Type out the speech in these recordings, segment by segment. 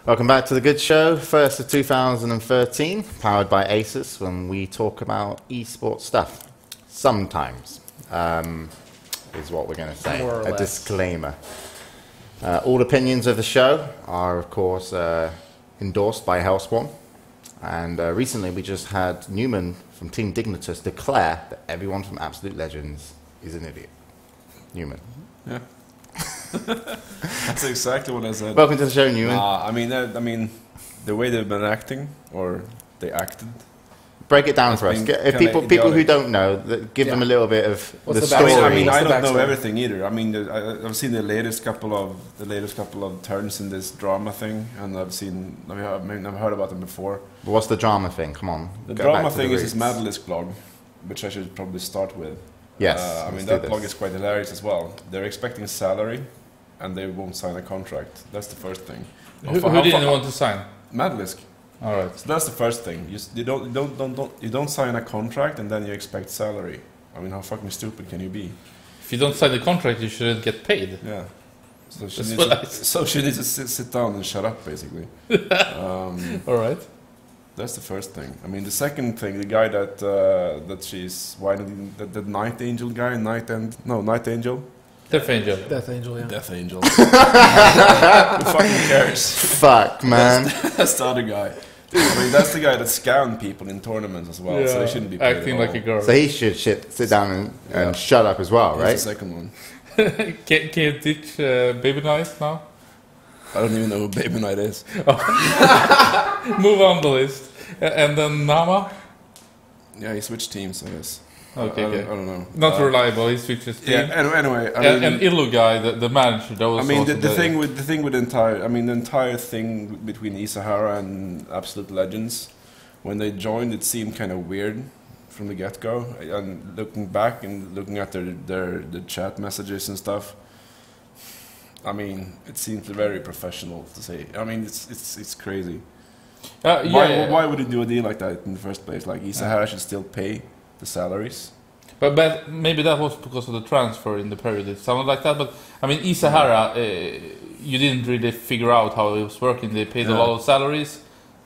Welcome back to The Good Show, first of 2013, powered by Asus, when we talk about esports stuff. Sometimes, is what we're going to say. More or less. Disclaimer. All opinions of the show are, of course, endorsed by Hellspawn. And recently we just had Newman from Team Dignitas declare that everyone from Absolute Legends is an idiot. Newman. Yeah. That's exactly what I said. Welcome to the show, Newman. I mean, the way they've been acting, or they acted. Break it down for us. If people who don't know, give them a little bit of the story. I mean, I don't know everything either. I mean, I've seen the latest couple of turns in this drama thing, and I've heard about them before. But what's the drama thing? Come on. The drama thing is this Madelisk blog, which I should probably start with. Yes. I mean, that blog is quite hilarious as well. They're expecting salary, and they won't sign a contract. That's the first thing. Who didn't want to sign? Madelisk. All right. So that's the first thing. You don't sign a contract and then you expect salary. I mean, how fucking stupid can you be? If you don't sign the contract, you shouldn't get paid. Yeah. So she needs to sit down and shut up, basically. All right. That's the first thing. I mean, the second thing, the guy that she's whining, the Night Angel guy, Night Angel. Death Angel. Death Angel, yeah. Death Angel. Who fucking cares? Fuck, man. That's the other guy. I mean, that's the guy that scammed people in tournaments as well, so he shouldn't be paid acting at all. like a girl. So he should sit down and shut up as well, right? That's the second one. Can you teach Baby Night now? I don't even know who Baby Night is. Move on the list. And then Nama? Yeah, he switched teams, I guess. Okay, I don't know. Not reliable. He switches team. Yeah. Anyway, and Illu guy, the manager. That was the entire thing between Isahara and Absolute Legends, when they joined, it seemed kind of weird from the get-go. And looking back and looking at their chat messages and stuff, I mean, it seems very professional to say. I mean, it's crazy. Why would he do a deal like that in the first place? Like, Isahara should still pay the salaries. But maybe that was because of the transfer in the period. It sounded like that. But I mean, Isahara, you didn't really figure out how it was working. They paid a lot of salaries,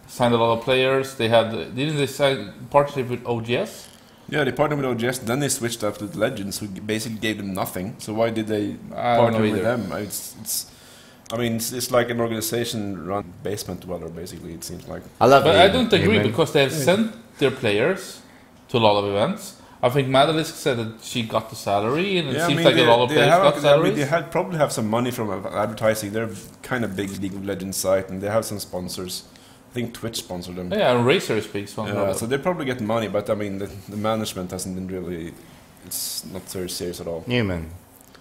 signed a lot of players. Didn't they sign partnership with OGS? Yeah, they partnered with OGS. Then they switched up to the Legends, who basically gave them nothing. So why did they partner with them? It's like an organization run basement dweller, basically. It seems like. I don't agree, because they have sent their players to a lot of events. I think Madelisk said that she got the salary, and it seems like a lot of players got salaries. They probably have some money from advertising. They're kind of big League of Legends site, and they have some sponsors. I think Twitch sponsored them. Yeah, and Razer is big sponsor. Yeah, so they probably get money, but I mean, the management hasn't been really. It's not very serious at all. Newman,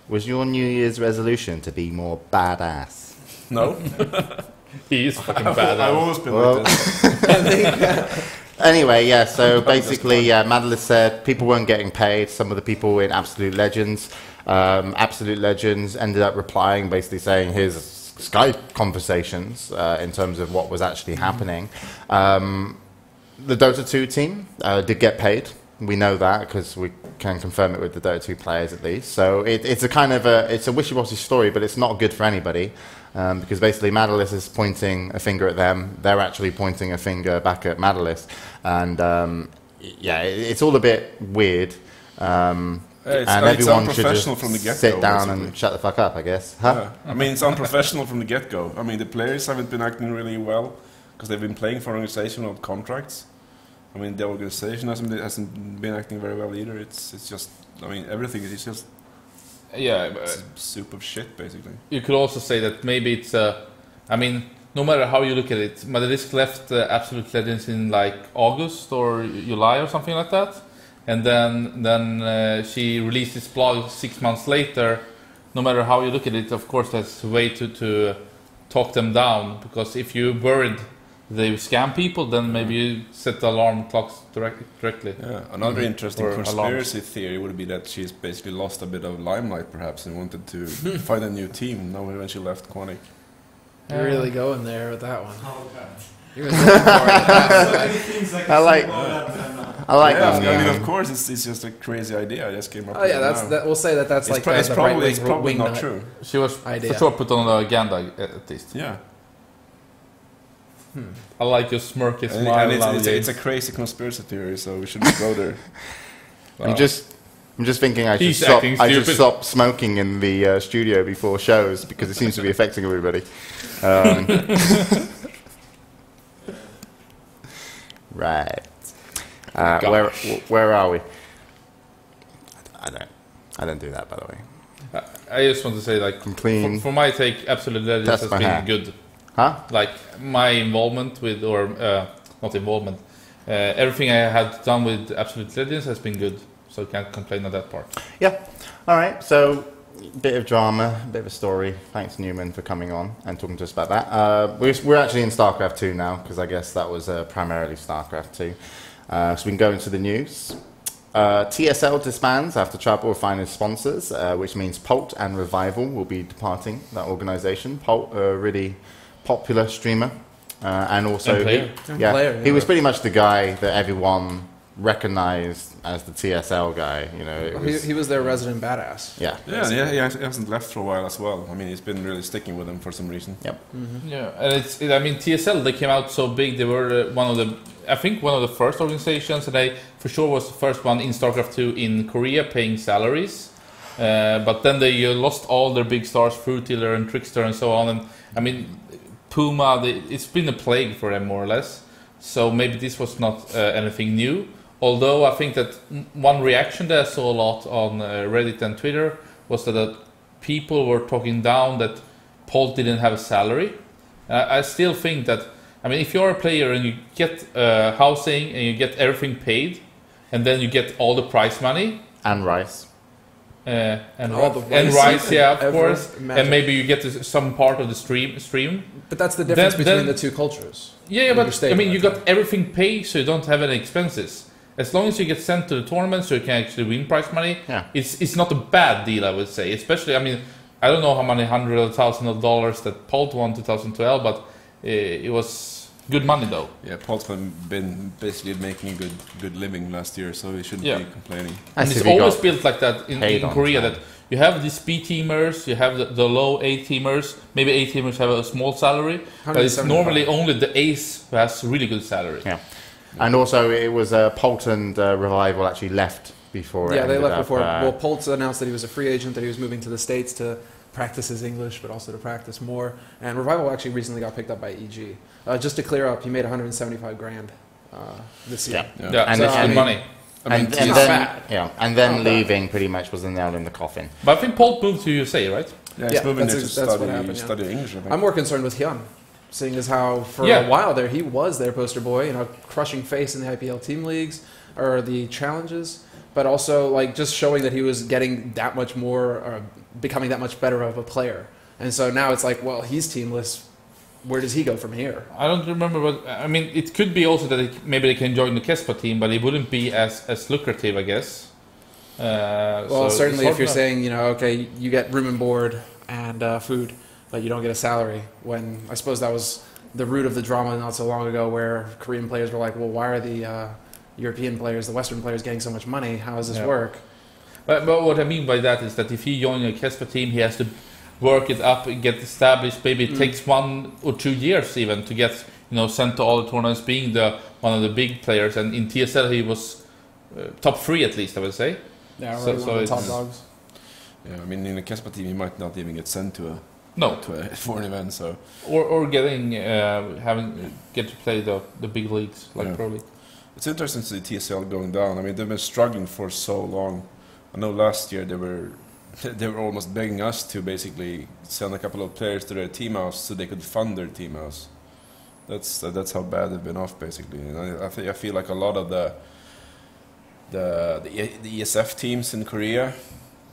was your New Year's resolution to be more badass? No. He is fucking badass. I've always been like this. Anyway, yeah, so basically, Madelisk said people weren't getting paid. Some of the people in Absolute Legends ended up replying, basically saying, here's Skype conversations in terms of what was actually happening. The Dota 2 team did get paid. We know that because we can confirm it with the Dota 2 players at least. So it's a kind of it's a wishy-washy story, but it's not good for anybody. Because basically Madelisk is pointing a finger at them, they're actually pointing a finger back at Madelisk, and it's all a bit weird. And everyone should just from the sit down and shut the fuck up, I guess. Huh? Yeah. I mean, it's unprofessional from the get-go. I mean, the players haven't been acting really well because they've been playing for an organization on contracts. I mean, the organization hasn't been acting very well either. It's just, I mean, everything is just. Yeah, it's a soup of shit, basically. You could also say that maybe it's I mean, no matter how you look at it, Madelisk left Absolute Legends in like August or July or something like that, and then she released this blog 6 months later. No matter how you look at it, of course, that's a way to talk them down, because if you worried they scam people, then maybe you set the alarm clocks directly. Yeah, another interesting conspiracy theory would be that she's basically lost a bit of limelight, perhaps, and wanted to find a new team now when she left Quanic. You're really going there with that one. Oh, God. You're looking for it. I like Yeah, them. I mean, of course, it's just a crazy idea. I just came up with it now. We'll say that's like it's the probably right-wing not true. She was idea. for sure put on the agenda at least. Yeah. I like your smirky And, smile. and now, it's James. a crazy conspiracy theory, so we shouldn't go there. I'm just thinking I should He's stop. acting I should stupid. stop smoking in the studio before shows because it seems to be affecting everybody. Right. Where are we? I don't do that, by the way. I just want to say, like, I'm clean. for my take, Absolute Legends That's has my been hair. good. Huh? Like, my involvement with, or not involvement, everything I had done with Absolute Legends has been good. So I can't complain on that part. Yeah. All right. So, bit of drama, bit of a story. Thanks, Newman, for coming on and talking to us about that. We're actually in StarCraft 2 now because I guess that was primarily StarCraft 2. So we can go into the news. TSL disbands after Trouble will find its sponsors, which means Pult and Revival will be departing that organisation. Pult, a really popular streamer, and also And player. he was pretty much the guy that everyone recognised as the TSL guy. You know, it was, He was their resident badass. yeah. Yeah, he hasn't left for a while as well. I mean, he's been really sticking with him for some reason. Yep. Yeah, and I mean, TSL, they came out so big. They were one of the first organizations, and they for sure was the first one in StarCraft 2 in Korea paying salaries. But then they lost all their big stars, Fruitiller and Trickster and so on. And I mean, Puma, it's been a plague for them more or less. So maybe this was not anything new. Although I think that one reaction that I saw a lot on Reddit and Twitter was that people were talking down that Paul didn't have a salary. I still think that, I mean, if you're a player and you get housing and you get everything paid, and then you get all the prize money And Rice. All the and rice rice, yeah, of ever course, imagined. and maybe you get some part of the stream. But that's the difference Then- between then- the two cultures. Yeah, You but I understand mean, that, you got everything paid, so you don't have any expenses. As long as you get sent to the tournament, so you can actually win prize money, Yeah. it's not a bad deal, I would say. Especially, I mean, I don't know how many hundreds of thousands of dollars that Paul won 2012, but it was good money though. Yeah, Paul's been basically making a good living last year, so he shouldn't Yeah. be complaining. And As it's if he always got built like that in paid on Korea, time. that you have these B teamers, you have the low A teamers, maybe A teamers have a small salary, but it's 175. normally only the ace who has really good salary. Yeah. And also, it was Pult and Revival actually left before. Yeah, it they ended left up, before. Well, Poltz announced that he was a free agent, that he was moving to the States to practice his English, but also to practice more. And Revival actually recently got picked up by EG. Just to clear up, he made 175 grand this year. Yeah. Yeah, And that's then- good money. I mean, and it's not then, bad. yeah, and then Not bad. leaving pretty much was the nail in the coffin. But I think Paul moved to USA, right? yeah, he's Yeah, moving there to that's what happened, yeah. study English, I think. I'm more concerned with Hyun, seeing as how for Yeah. a while there he was their poster boy, you know, crushing face in the IPL team leagues or the challenges, but also like just showing that he was getting that much more, becoming that much better of a player. And so now it's like, well, he's teamless. Where does he go from here? I don't remember, but I mean, it could be also that maybe they can join the Kespa team, but it wouldn't be as lucrative, I guess. Well, So certainly it's if you're hard saying, you know, okay, you get room and board and food, but you don't get a salary. When I suppose that was the root of the drama not so long ago, where Korean players were like, well, why are the European players, the Western players, getting so much money? How does this Yeah. work? But what I mean by that is that if he joins a Kespa team, he has to work it up and get established. Maybe it takes 1 or 2 years even to get, you know, sent to all the tournaments, being one of the big players. And in TSL, he was top 3 at least, I would say. Yeah, So- right, so one of the top it's- dogs. Yeah, I mean, in a Kespa team, he might not even get sent to a No, foreign event, so... or getting get to play the big leagues like Yeah. Pro League. It's interesting to see TSL going down. I mean, they've been struggling for so long. I know last year they were almost begging us to basically send a couple of players to their team house so they could fund their team house. That's how bad they've been off, basically. And I feel like a lot of the ESF teams in Korea,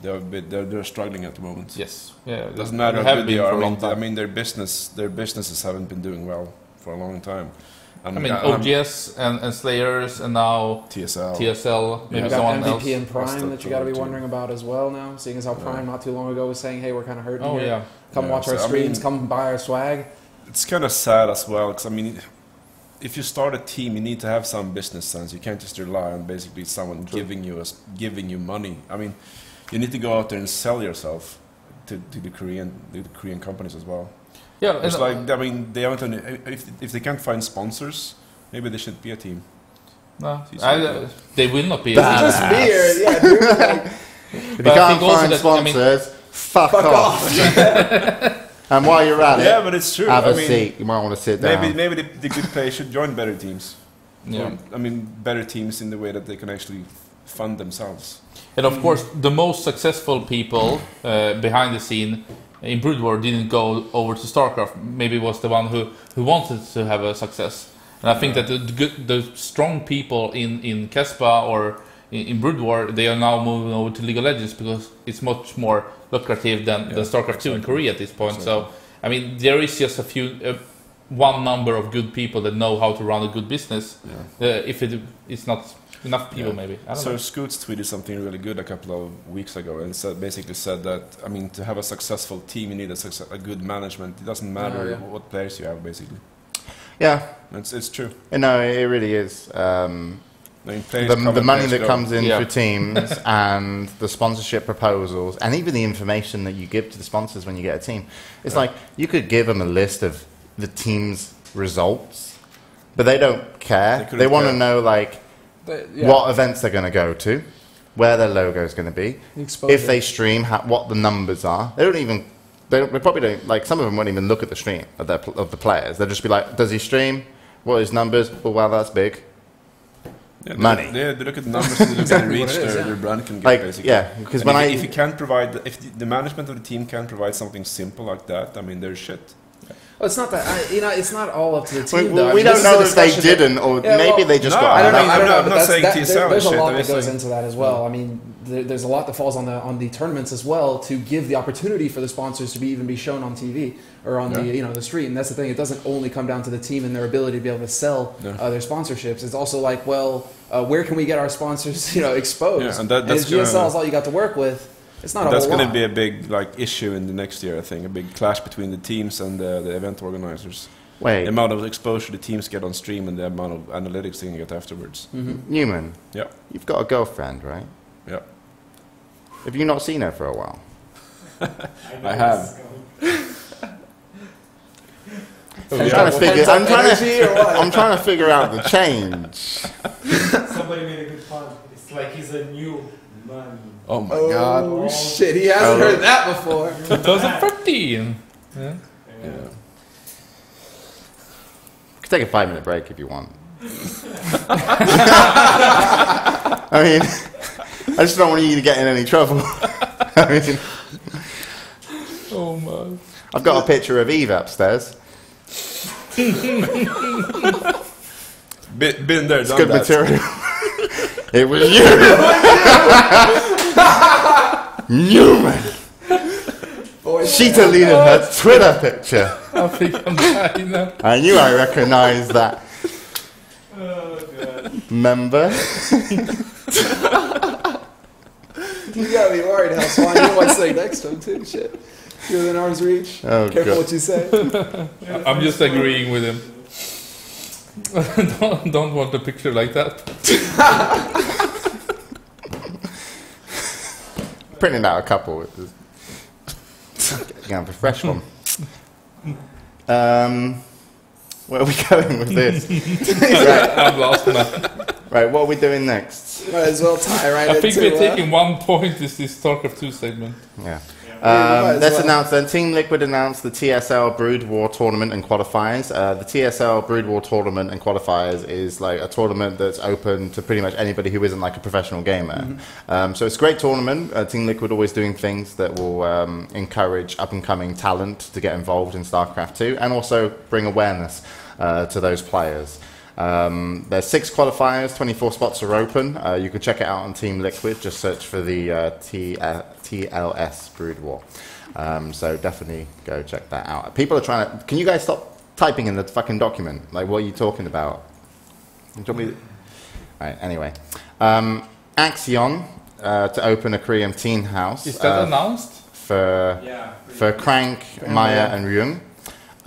they're struggling at the moment. Yes, yeah. It doesn't matter they how have good they been are. for a long I time. mean, their businesses haven't been doing well for a long time. And I mean, OGS and Slayers, and now TSL. TSL, maybe You Yeah. got someone MVP else. and Prime Rest of that you got to be the team. wondering about as well now, seeing as how Prime not too long ago was saying, hey, we're kind of hurting Oh here. yeah, Come Yeah, watch our so, I streams, mean- come buy our swag. It's kind of sad as well, because I mean, if you start a team, you need to have some business sense. You can't just rely on basically someone giving you money. I mean, you need to go out there and sell yourself. to the Korean companies as well. Yeah, It's like, I mean, they haven't if they can't find sponsors, maybe they should be a team. no, they will not be. It's just weird, yeah, dude. Like, If you But I can't think also find that, I mean- sponsors, fuck off. And while you're at it, Yeah, but it's true. have I a mean, seat. You might want to sit down. maybe the good players should join better teams. Yeah. Or, I mean, better teams in the way that they can actually fund themselves. And of course, the most successful people behind the scene in Brood War didn't go over to StarCraft. Maybe was the one who wanted to have a success. And I think that the strong people in Kespa or in Brood War, they are now moving over to League of Legends because it's much more lucrative than StarCraft 2 in Korea at this point. So, I mean, there is just one number of good people that know how to run a good business. If it's not enough people, maybe. I don't know. Scoots tweeted something really good a couple of weeks ago and basically said that, I mean, to have a successful team, you need a good management. It doesn't matter what players you have, basically. Yeah, It's true. no, it really is. I mean, players come The and money players that go. comes in Yeah. for teams and the sponsorship proposals and even the information that you give to the sponsors when you get a team. It's like you could give them a list of the team's results, but they don't care. They want to know like what events they're going to go to, where their logo is going to be, if they stream, what the numbers are. They probably don't, like some of them won't even look at the stream of the players. They'll just be like, does he stream? What are his numbers? Oh, wow, that's big. Yeah, Money. They look at the numbers and they look at the reach their brand can get, Like, basically. yeah, because And when if you can't provide, if the management of the team can't provide something simple like that, I mean, they're shit. well, it's not that it's not all up to the team. though. I we mean, don't this is a know if they discussion that- didn't, or Yeah, maybe well, they just no, got. I don't know. I'm not but saying that's- TSL there's a shit, lot I'm that just goes saying- into that as well. I mean, there's a lot that falls on the tournaments as well to give the opportunity for the sponsors to even be shown on TV or on the street. And that's the thing. It doesn't only come down to the team and their ability to be able to sell their sponsorships. It's also like, well, where can we get our sponsors exposed? Yeah, and that's if GSL is all you got to work with, it's not a That's whole going lot. to be a big issue in the next year, I think. A big clash between the teams and the event organizers. Wait, The amount of exposure the teams get on stream and the amount of analytics they can get afterwards. Newman. Yeah. You've got a girlfriend, right? Yeah. Have you not seen her for a while? I have. I'm trying to figure. I'm trying to figure out the change. Somebody made a good point. It's like he's a new man. Oh my god. Oh shit! He hasn't heard that before. 2013. Yeah. Yeah. We can take a 5-minute break if you want. I mean, I just don't want you to get in any trouble. I mean, Oh my. I've got a picture of Eve upstairs. Been there, It's done good that. material. It was you. Newman. She deleted her Twitter picture. I think I'm dying now. I knew I recognised that Oh god. member. You gotta be worried, Hellspawn. You know what's sitting next to him too. Shit. You're within arm's reach. Oh, Careful God. what you say. I'm just agreeing with him. don't want a picture like that. Printing out a couple. Going for a fresh one. Where are we going with this? I'm lost now. Right, what are we doing next? Might as well tie right I into think we're taking 1 point is this StarCraft 2 segment. Yeah. might as Let's well. announce then. Team Liquid announced the TSL Brood War Tournament and Qualifiers. The TSL Brood War Tournament and Qualifiers is like a tournament that's open to pretty much anybody who isn't like a professional gamer. So it's a great tournament. Team Liquid always doing things that will encourage up-and-coming talent to get involved in StarCraft 2 and also bring awareness to those players. There's 6 qualifiers, 24 spots are open. You can check it out on Team Liquid. Just search for the TLS Brood War. So definitely go check that out. People are trying to... Can you guys stop typing in the fucking document? Like, what are you talking about? Do you want me to... Right, anyway. Axion to open a Korean teen house. Is that announced? For Crank, Maya and Ryung.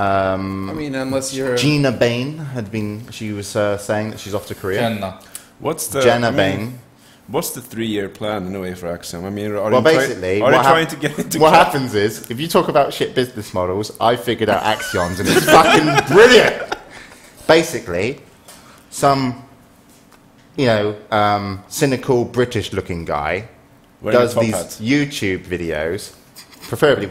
I mean, unless you're... Gina Bain had been... She was saying that she's off to Korea. Jenna. What's the Jenna I mean, Bain. What's the 3-year plan anyway for Axiom? I mean, are Well, they basically, are what they trying to get into what cap? happens is, if you talk about shit business models, I figured out Axions, and it's fucking brilliant. Basically, some, cynical British-looking guy Wearing a does top these hat. YouTube videos, preferably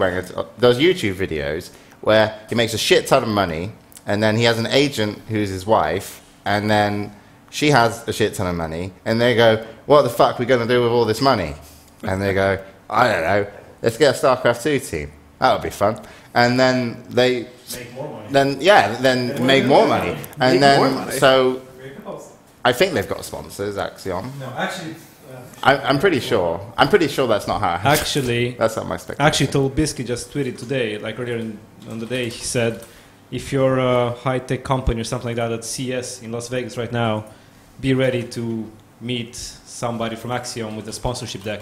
does YouTube videos where he makes a shit ton of money, and then he has an agent who's his wife, and then she has a shit ton of money, and they go, what the fuck are we going to do with all this money? And they go, I don't know, let's get a StarCraft 2 team. That'll be fun. And then they Make more money. then make more money. And Make more then, money. so Very close. I think they've got sponsors, Axiom. No, actually, I'm pretty sure. I'm pretty sure that's not how it happens. Actually, That's not my speculation. actually, Tolbisky just tweeted today, like earlier on the day, he said, if you're a high-tech company or something like that at CS in Las Vegas right now, be ready to meet somebody from Axiom with a sponsorship deck.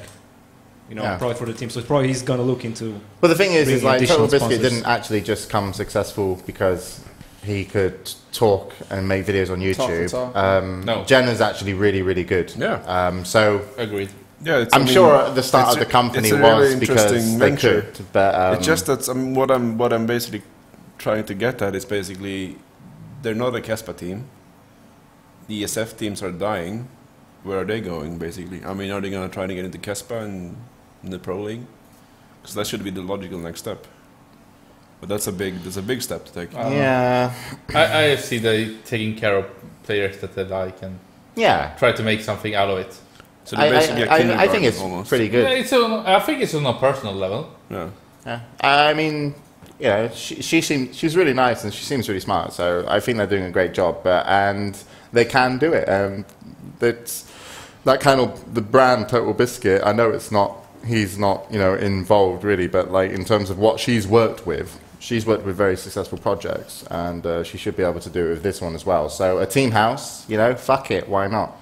Yeah. Probably for the team. So probably he's going to look into... Well, the thing is bringing like Total additional Biscuit sponsors. didn't actually just come successful because he could talk and make videos on Talk the YouTube. talk. No. Jen is actually really, really good. Yeah. So Agreed. Yeah, it's, I'm sure at the start of the company it's a really was because interesting they venture. could. But It's just that what I'm basically trying to get at is basically they're not a Kespa team. The ESF teams are dying. Where are they going, basically? I mean, are they going to try to get into Kespa and in the Pro League? Because that should be the logical next step. But that's a big step to take. yeah, I see they taking care of players that they like and yeah. try to make something out of it. So they're basically a I kindergarten think it's almost. pretty good. I think it's on a personal level. Yeah. Yeah. I mean, she's really nice and she seems really smart. So I think they're doing a great job. And they can do it. And it's that kind of the brand Total Biscuit. I know he's not involved really, but like in terms of what she's worked with very successful projects, and she should be able to do it with this one as well. So a team house, fuck it, why not?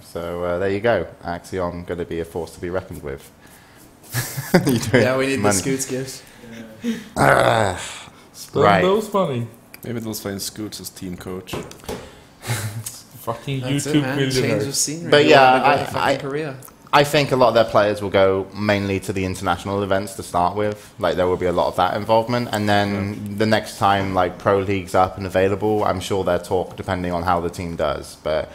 So there you go. Axiom going to be a force to be reckoned with. Yeah, we need the Scoots gifts. Spend Right. those money. Maybe they'll find Scoots as team coach. Fucking That's YouTube it, man. Change of millionaires. scenery. But You yeah, wanna go to I- fucking Korea. I think a lot of their players will go mainly to the international events to start with. Like there will be a lot of that involvement, and then the next time like Pro League's up and available, I'm sure they'll talk depending on how the team does. But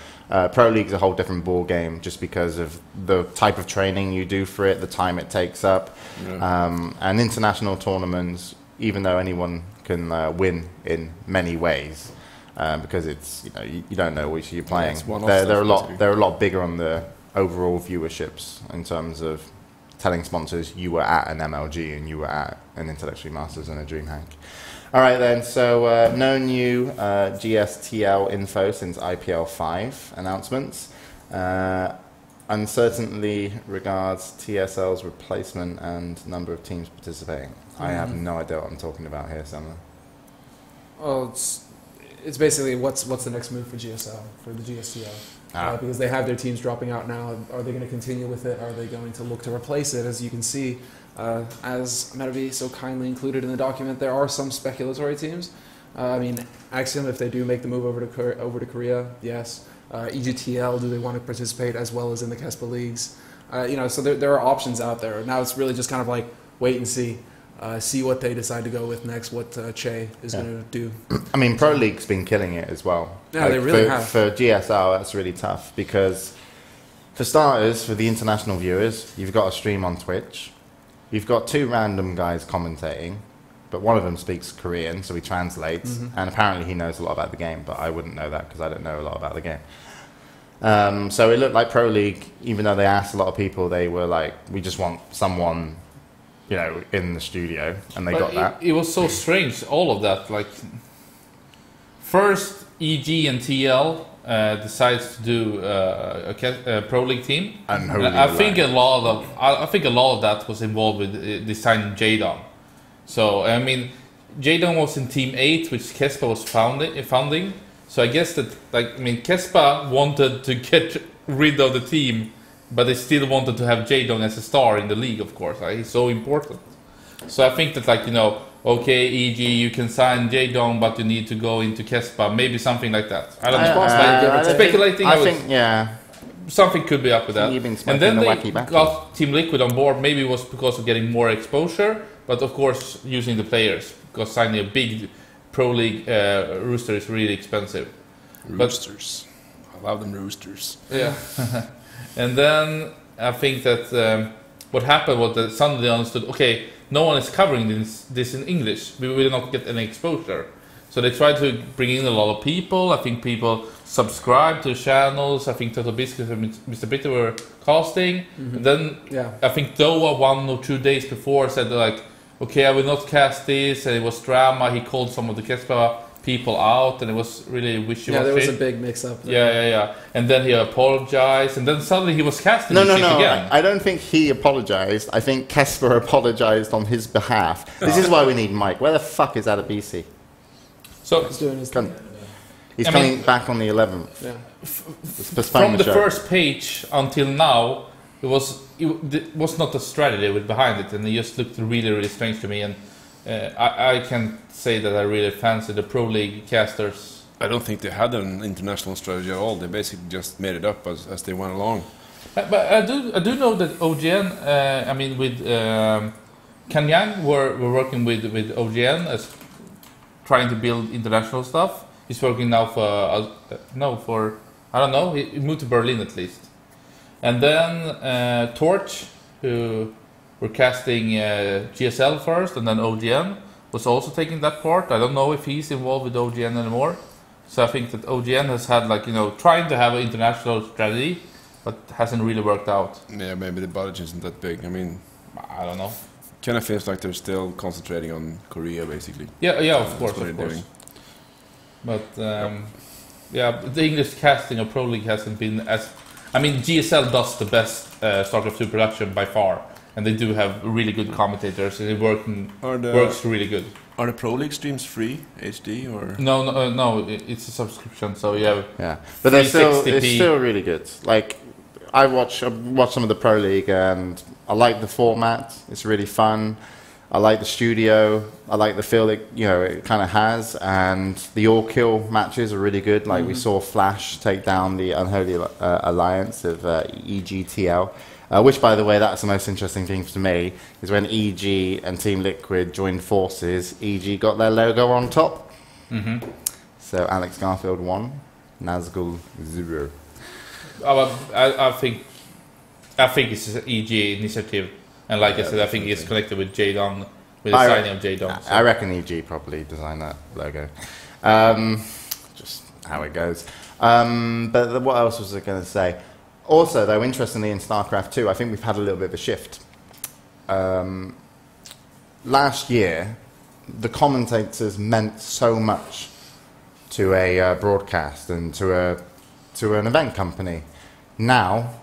Pro League's a whole different ball game just because of the type of training you do for it, the time it takes up, and international tournaments. Even though anyone can win in many ways, because it's you don't know which you're playing. it's one-off They're stuff, a lot basically. they're a lot bigger on the overall viewerships in terms of telling sponsors you were at an MLG and you were at an Intellectually Masters and a DreamHack. All right then, so no new GSTL info since IPL 5 announcements. Uncertainty regards TSL's replacement and number of teams participating. I have no idea what I'm talking about here, Semmler. Well, it's basically what's the next move for GSL, for the GSTL. Because they have their teams dropping out now. Are they going to continue with it? Are they going to look to replace it? As you can see, as Metavi so kindly included in the document, there are some speculatory teams. I mean, Axiom, if they do make the move over to Korea, yes. EGTL, do they want to participate as well as in the Kespa leagues? So there are options out there. Now it's really just kind of like wait and see. See what they decide to go with next, what Che is going to do. I mean, Pro League's been killing it as well. Yeah, they really for, have. For GSL, that's really tough because, for starters, for the international viewers, you've got a stream on Twitch. You've got two random guys commentating, but one of them speaks Korean, so he translates, and apparently he knows a lot about the game, but I wouldn't know that because I don't know a lot about the game. So it looked like Pro League, even though they asked a lot of people, they were like, we just want someone in the studio, and they got that. It was so strange, all of that. Like, first, EG and TL decides to do a Pro League team. And I think a lot of that was involved with designing Jadon. So I mean, Jadon was in Team 8, which Kespa was founding. So I guess that Kespa wanted to get rid of the team, but they still wanted to have Jadon as a star in the league, of course. He's so important. So I think that, okay, EG, you can sign Jadon, but you need to go into Kespa. Maybe something like that. I don't know. Speculating. I think, yeah. something could be up with that. You've been And then smoking the they wacky backy. got Team Liquid on board. Maybe it was because of getting more exposure, but of course using the players, because signing a big pro league rooster is really expensive. Roosters. I love them roosters. Yeah. And then I think that what happened was that suddenly they understood, okay, no one is covering this in English. We will not get any exposure. So they tried to bring in a lot of people. I think people subscribed to channels. I think Total Biscuits and Mr. Bitter were casting. And then I think Doa 1 or 2 days before said like, okay, I will not cast this. And it was drama. He called some of the Kespa people out, and it was really wishy-washy. Yeah, there was a big mix-up. Yeah. And then he apologized, and then suddenly he was casting No. again. I don't think he apologized. I think Kesper apologized on his behalf. This is why we need Mike. Where the fuck is Adebisi? So He's doing his Come- thing. He's I coming mean- back on the 11th. Yeah. It's postponed from the show. first page until now, it was not a strategy behind it, and it just looked really, really strange to me. And I can say that I really fancy the Pro League casters. I don't think they had an international strategy at all. They basically just made it up as they went along. But I do know that OGN, I mean with Kanyang, we're working with OGN as trying to build international stuff. He's working now for I don't know. He moved to Berlin at least. And then Torch, who were casting GSL first, and then OGN was also taking that part. I don't know if he's involved with OGN anymore. So I think that OGN has had trying to have an international strategy, but hasn't really worked out. Yeah, maybe the budget isn't that big. I mean, I don't know. kind of feels like they're still concentrating on Korea, basically. Yeah, of That's course, what of they're course. doing. But yeah, the English casting of Pro League hasn't been as. I mean, GSL does the best StarCraft 2 production by far, and they do have really good commentators, and it works really good. Are the Pro League streams free HD or? No, it's a subscription, so you have. Yeah, but they're still 360p. it's still really good. Like I watch some of the Pro League, and I like the format. It's really fun. I like the studio. I like the feel it kind of has, and the all kill matches are really good. Like we saw Flash take down the Unholy Alliance of EGTL. Which, by the way, that's the most interesting thing to me, is when EG and Team Liquid joined forces, EG got their logo on top. Mm-hmm. So Alex Garfield 1, Nazgul 0. I think it's an EG initiative, and like I said, I think it's connected with Jadon, with the signing of Jadon. So. I reckon EG probably designed that logo. Just how it goes. But what else was I going to say? Also, though, interestingly, in StarCraft 2, I think we've had a little bit of a shift. Last year, the commentators meant so much to a broadcast and to an event company. Now,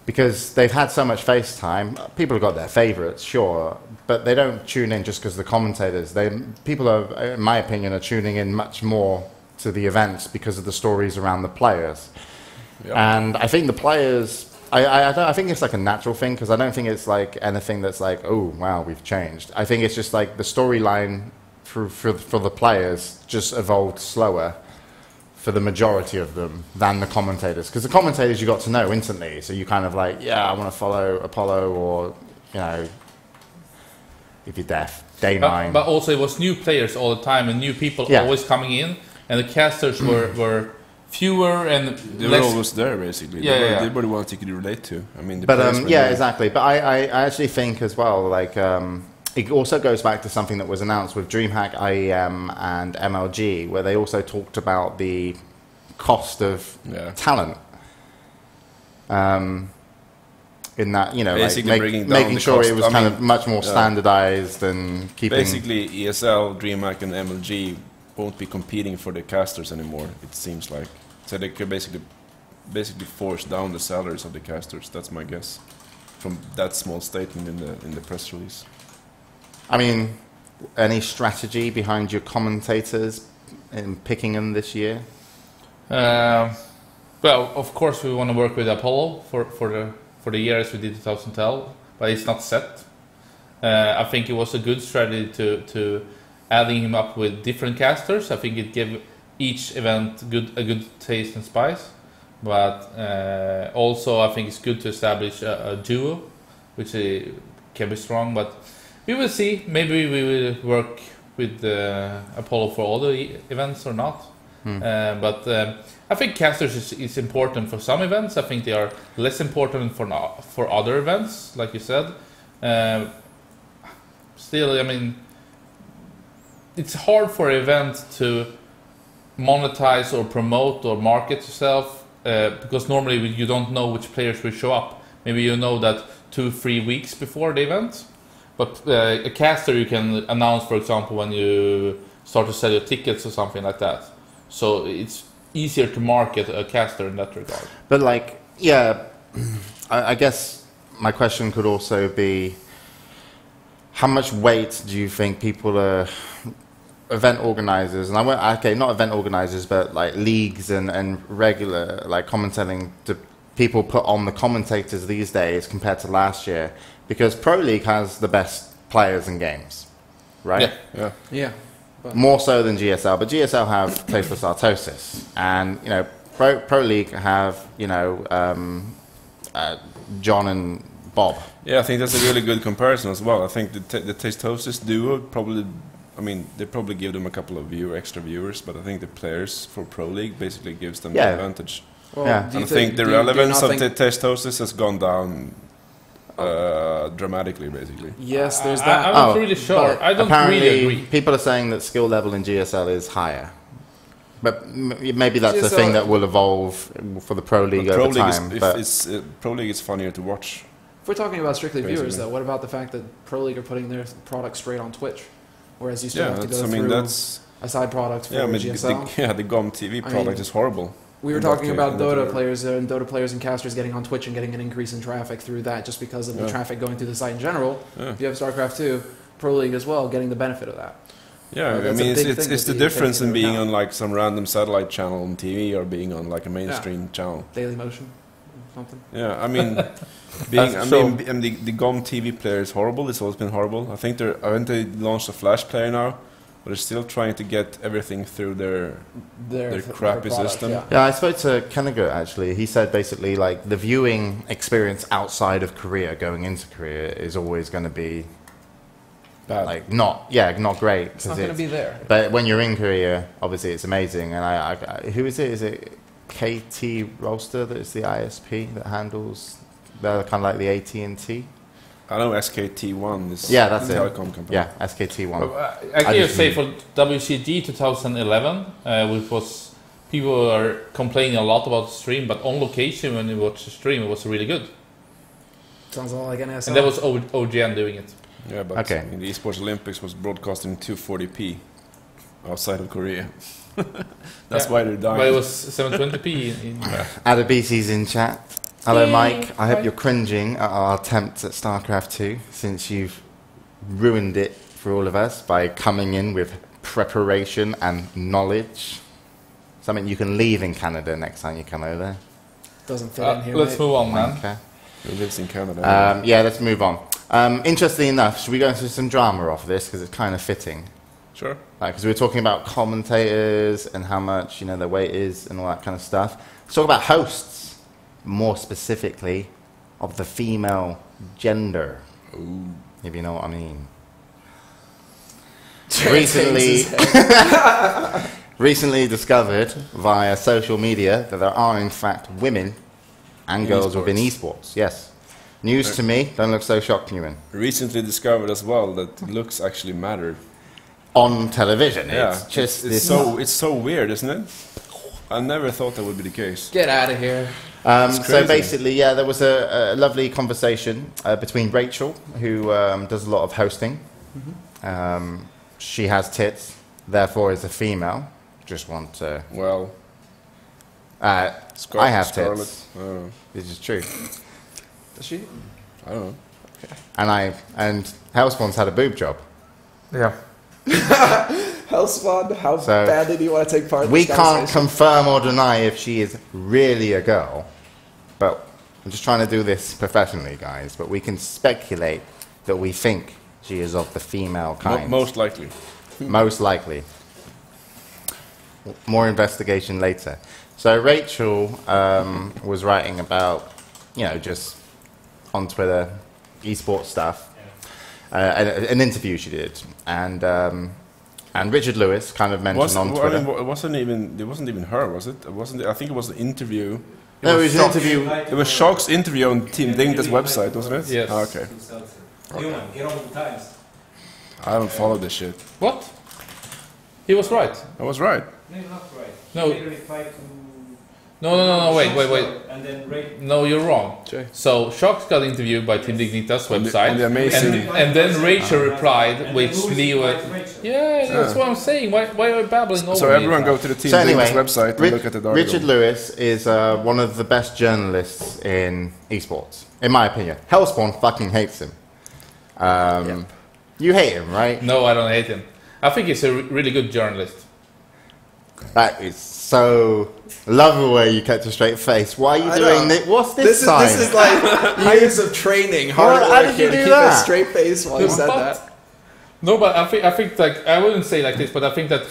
because they've had so much face time, people have got their favourites, sure, but they don't tune in just because the commentators. People are, in my opinion, are tuning in much more to the events because of the stories around the players. Yep. And I think the players, I think it's like a natural thing, because I don't think it's like anything that's like, oh, wow, we've changed. I think it's just like the storyline for the players just evolved slower for the majority of them than the commentators. Because the commentators you got to know instantly, so you kind of like, yeah, I want to follow Apollo, or, if you're deaf, Day9. But also it was new players all the time, and new people always coming in, and the casters were fewer and they were less. always there, basically. Yeah. They were the ones you could relate to. I mean, the But players were yeah, there. exactly. But I actually think as well, like it also goes back to something that was announced with DreamHack, IEM, and MLG, where they also talked about the cost of talent. In that, Basically bringing down making the sure cost. it was I kind mean, of much more standardized and keeping. Basically, ESL, DreamHack, and MLG won't be competing for the casters anymore. It seems like, so they could basically force down the salaries of the casters. That's my guess, from that small statement in the press release. I mean, any strategy behind your commentators in picking them this year? Well, of course we want to work with Apollo for the year as we did 2012, but it's not set. I think it was a good strategy to adding him up with different casters. I think it gave each event a good taste and spice. But also, I think it's good to establish a duo, which can be strong. But we will see. Maybe we will work with Apollo for all the events or not. But I think casters is important for some events. I think they are less important for other events, like you said. Still, I mean, it's hard for an event to monetize or promote or market yourself because normally you don't know which players will show up. Maybe you know that 2-3 weeks before the event. But a caster you can announce, for example, when you start to sell your tickets or something like that. So it's easier to market a caster in that regard. But like, yeah, I guess my question could also be, how much weight do you think people are, event organizers, and not event organizers, but like leagues and regular like commentating, do people put on the commentators these days compared to last year? Because Pro League has the best players in games, right? Yeah. But More so than GSL, but GSL have Tasteless Artosis, and you know Pro League have John and Bob. Yeah, I think that's a really good comparison as well. I think the Tastosis duo probably, I mean, they probably give them a couple of extra viewers, but I think the players for Pro League basically gives them the advantage. well, Yeah. do And you I think the do you relevance not of think- the Tastosis has gone down dramatically, basically. Yes, there's that. I'm not Oh, really sure. but I don't Apparently, really agree. people are saying that skill level in GSL is higher, but maybe that's a GSL thing that will evolve for the Pro League But Pro over League time. is, but Pro League is funnier to watch. If we're talking about strictly viewers, Basically. though, what about the fact that Pro League are putting their product straight on Twitch, whereas you still Yeah, have to that's, go I mean, through that's a side product for yeah. I mean, GSL? the GOM TV product mean, is horrible. We were in that talking case, about in that Dota regard. players and Dota players and casters getting on Twitch and getting an increase in traffic through that just because of the Yeah. traffic going through the site in general. Yeah. If you have StarCraft 2, Pro League as well, getting the benefit of that. Yeah, I That's a mean, big it's thing the that you difference take in into being account. on like some random satellite channel on TV or being on like a mainstream channel. Daily Motion, something. Yeah, I mean, the GOM TV player is horrible. It's always been horrible. I think they launched a Flash player now, but they're still trying to get everything through their crappy system. Yeah. yeah, I spoke to Kennegar actually. He said basically like the viewing experience outside of Korea going into Korea is always going to be Bad. like not great. It's not going to be there. But when you're in Korea, obviously it's amazing. And I who is it? Is it KT Rolster that is the ISP that handles? They're kind of like the AT&T. I know SKT1 is Yeah, that's the it. telecom company. Yeah, SKT1. I can I just say just- for WCG 2011, which was people are complaining a lot about the stream, but on location when you watch the stream, it was really good, Sounds a lot like NSL. and that was OGN doing it. Yeah, but Okay. I mean, the Esports Olympics was broadcast in 240p outside of Korea. That's Yeah. why they're dying. But it was 720p. Adabisi's in chat. Hello, Yay. Mike. I hope Hi. you're cringing at our attempt at StarCraft 2, since you've ruined it for all of us by coming in with preparation and knowledge. Something you can leave in Canada next time you come over. Doesn't fit in here. Let's mate. move on, man. Okay. Who lives in Canada? Yeah, let's move on. Interestingly enough, should we go into some drama off this, because it's kind of fitting? Sure. Because we were talking about commentators and how much their weight is and all that kind of stuff. Let's talk about hosts, more specifically of the female gender, if you know what I mean. Recently discovered via social media that there are in fact women and In girls within esports. esports. Yes. News to me. Don't look so shocked, Newman. Recently discovered as well that looks actually matter. On television, Yeah, it's just it's this. it's so weird, isn't it? I never thought that would be the case. Get out of here. So crazy. basically, yeah, there was a lovely conversation between Rachel, who does a lot of hosting. She has tits, therefore is a female. Just want to. Well, I have Scarlet. tits. I don't know. This is true. Does she? I don't know. And Hellspawn's had a boob job. Yeah. Hellspawn, how So, badly do you want to take part in We this can't conversation? confirm or deny if she is really a girl, but I'm just trying to do this professionally, guys. But we can speculate that we think she is of the female kind. Most likely. Most likely. More investigation later. So Rachel was writing about, just on Twitter, esports stuff. An interview she did, and Richard Lewis kind of mentioned on Twitter. It wasn't even her, was it? I think it was an interview. No, it was an interview. It was Shock's interview on Team Dignita's website, wasn't it? Yes. Oh, okay. Newman, get on the times. I haven't followed this shit. What? He was right. I was right. No, you're not right. No. He replied to... No, wait. And then No, you're wrong. Jay. So, Shocks got interviewed by Team Dignita's website. on the amazing... And then Rachel replied, and which then Leo... Rachel. Yeah, that's what I'm saying. Why are you babbling over So me? everyone go to the Team So anyway, Dignita's website and look at the article. Richard Lewis is one of the best journalists in esports, in my opinion. Hellspawn fucking hates him. You hate him, right? No, I don't hate him. I think he's a really good journalist. That is so... Love the way you kept a straight face. Why are you doing this? What's this sign? This is like years of training, hard How work did you here to do keep a that? straight face while you said that. No, but I think like I wouldn't say like this, but I think that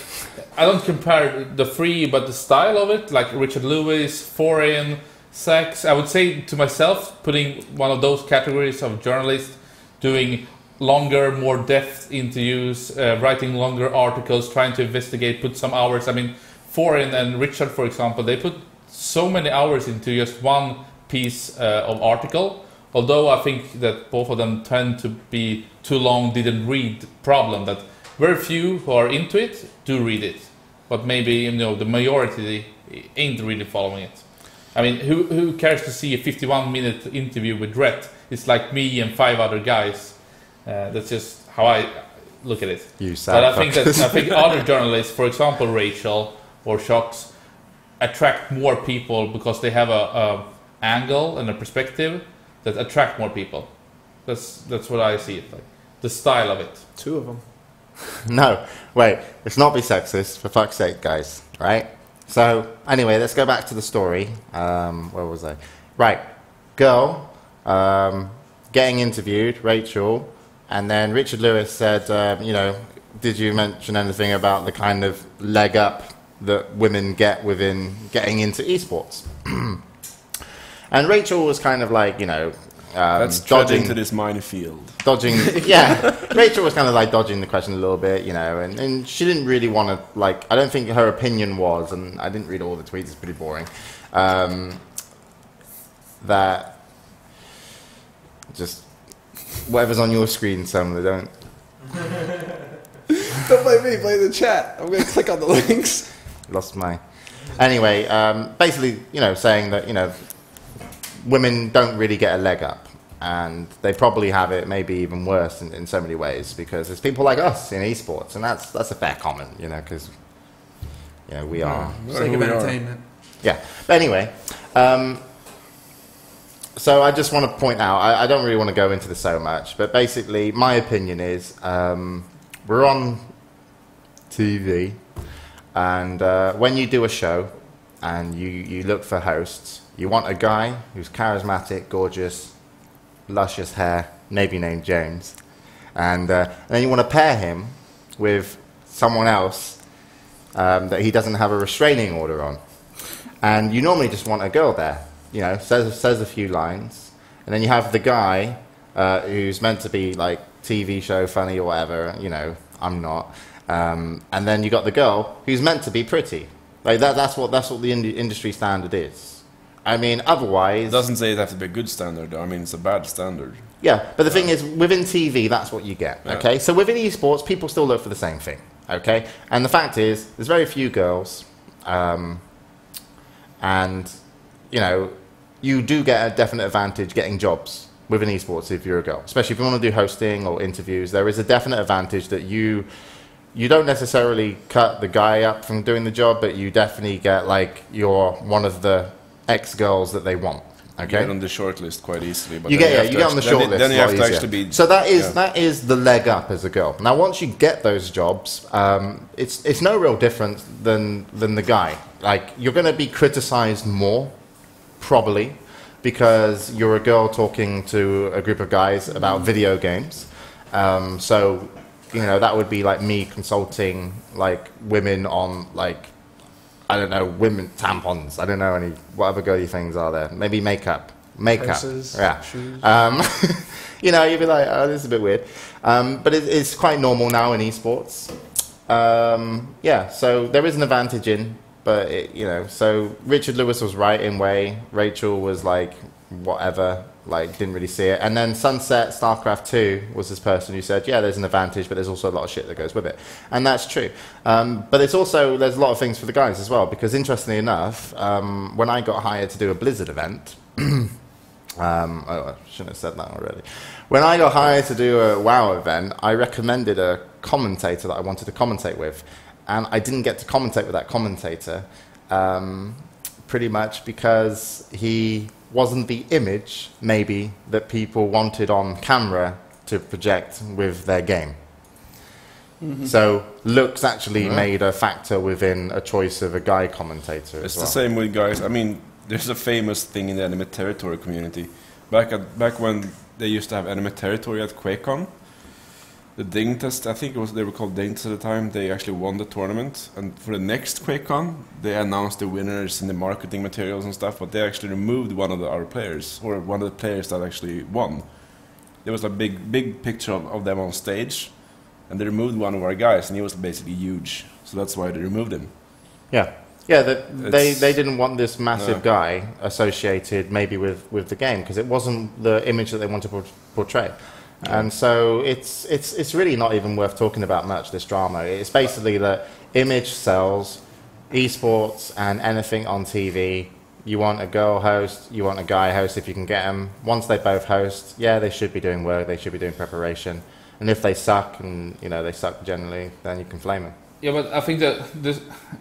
I don't compare the three, but the style of it, like Richard Lewis, foreign, sex. I would say to myself, putting one of those categories of journalists, doing longer, more depth interviews, writing longer articles, trying to investigate, put some hours. I mean, Foreign and Richard, for example, they put so many hours into just one piece of article. Although I think that both of them tend to be too long, didn't read problem. That very few who are into it do read it, but maybe the majority ain't really following it. I mean, who cares to see a 51-minute interview with Rhett? It's like me and 5 other guys. That's just how I look at it. You But I think other journalists, for example, Rachel or Shocks, attract more people because they have a angle and a perspective that attract more people. That's what I see it like. The style of it. 2 of them. No, wait, let's not be sexist, for fuck's sake, guys, right? So, anyway, let's go back to the story. Where was I? Right, girl, getting interviewed, Rachel, and then Richard Lewis said, did you mention anything about the kind of leg up that women get within getting into esports? And Rachel was kind of like, Let's tread into this minefield. Dodging, yeah. Rachel was kind of like dodging the question a little bit, and she didn't really want to, I don't think her opinion was, and I didn't read all the tweets, it's pretty boring, that just whatever's on your screen, Semmler, don't. Don't play me, play the chat. I'm going to click on the links. Lost my. Anyway, basically, saying that, women don't really get a leg up. And they probably have it maybe even worse in so many ways because there's people like us in esports, and that's a fair comment, because we are. Sake of entertainment. Yeah. But anyway, so I just want to point out, I don't really want to go into this so much, but basically my opinion is we're on TV, and when you do a show and you look for hosts, you want a guy who's charismatic, gorgeous, luscious hair, maybe named James, and then you want to pair him with someone else that he doesn't have a restraining order on, and you normally just want a girl there, says a few lines, and then you have the guy who's meant to be like TV show funny or whatever, I'm not, and then you got the girl who's meant to be pretty, like that's what the industry standard is. I mean, otherwise... It doesn't say it has to be a good standard, though. I mean, it's a bad standard. Yeah, but the thing is, within TV, that's what you get, okay? Yeah. So within esports, people still look for the same thing, okay? And the fact is, there's very few girls, and, you do get a definite advantage getting jobs within esports if you're a girl. Especially if you want to do hosting or interviews, there is a definite advantage that you don't necessarily cut the guy up from doing the job, but you definitely get, you're one of the X-girls that they want. Okay. You get on the shortlist quite easily. But you get on the shortlist. Then you have to actually be. So that is the leg up as a girl. Now, once you get those jobs, it's no real different than the guy. You're going to be criticized more, probably, because you're a girl talking to a group of guys about video games. That would be like me consulting women on I don't know, women tampons. I don't know any whatever girly things are there. Maybe makeup. Purses, Yeah. shoes. You know, you'd be like, oh, this is a bit weird. But it's quite normal now in esports. Yeah, so there is an advantage in, but you know, so Richard Lewis was right in way. Rachel was like, whatever, like didn't really see it. And then Sunset StarCraft 2 was this person who said, yeah, there's an advantage, but there's also a lot of shit that goes with it. And that's true. But it's also, there's a lot of things for the guys as well, because interestingly enough, when I got hired to do a Blizzard event, oh, I shouldn't have said that already. When I got hired to do a WoW event, I recommended a commentator that I wanted to commentate with. And I didn't get to commentate with that commentator, pretty much because he wasn't the image, maybe, that people wanted on camera to project with their game. Mm-hmm. So looks actually made a factor within a choice of a guy commentator It's as well. the same with guys. I mean, there's a famous thing in the anime territory community. Back when they used to have anime territory at QuakeCon, the Dingtest, I think they were called Dingtest at the time, they actually won the tournament. And for the next QuakeCon, they announced the winners in the marketing materials and stuff, but they actually removed one of our players, or one of the players that actually won. There was a big picture of them on stage, and they removed one of our guys, and he was basically huge. So that's why they removed him. Yeah. Yeah, they didn't want this massive guy associated maybe with the game, because it wasn't the image that they wanted to portray. And so it's really not even worth talking about much, this drama. It's basically that image sells, esports and anything on TV. You want a girl host, you want a guy host if you can get them. Once they both host, yeah, they should be doing work, they should be doing preparation. And if they suck, and you know they suck generally, then you can flame them. Yeah, but I think that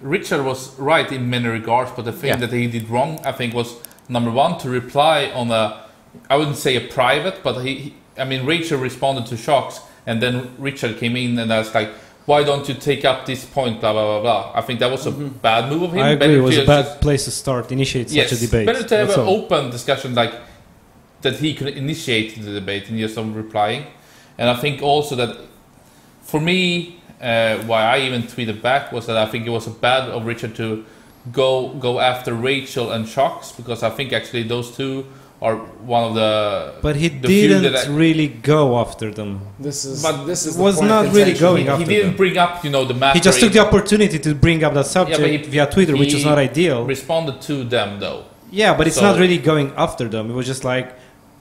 Richard was right in many regards, but the thing that he did wrong, I think, was number one, to reply on I wouldn't say a private, but I mean, Rachel responded to Shocks, and then Richard came in and asked like, why don't you take up this point, blah, blah, blah, blah. I think that was a bad move of him. I agree, it was a bad place to start, initiate such a debate. Better to have That's an all. open discussion like that he could initiate the debate and just some replying. And I think also that, for me, why I even tweeted back was that I think it was a bad of Richard to go after Rachel and Shocks, because I think actually those two are one of the. But he the few didn't that really go after them. This is was the point not of really contention. going he after didn't them. bring up, the map. He just took the opportunity to bring up that subject via Twitter, which was not ideal. Responded to them though. Yeah, but it's So- not really going after them. It was just like,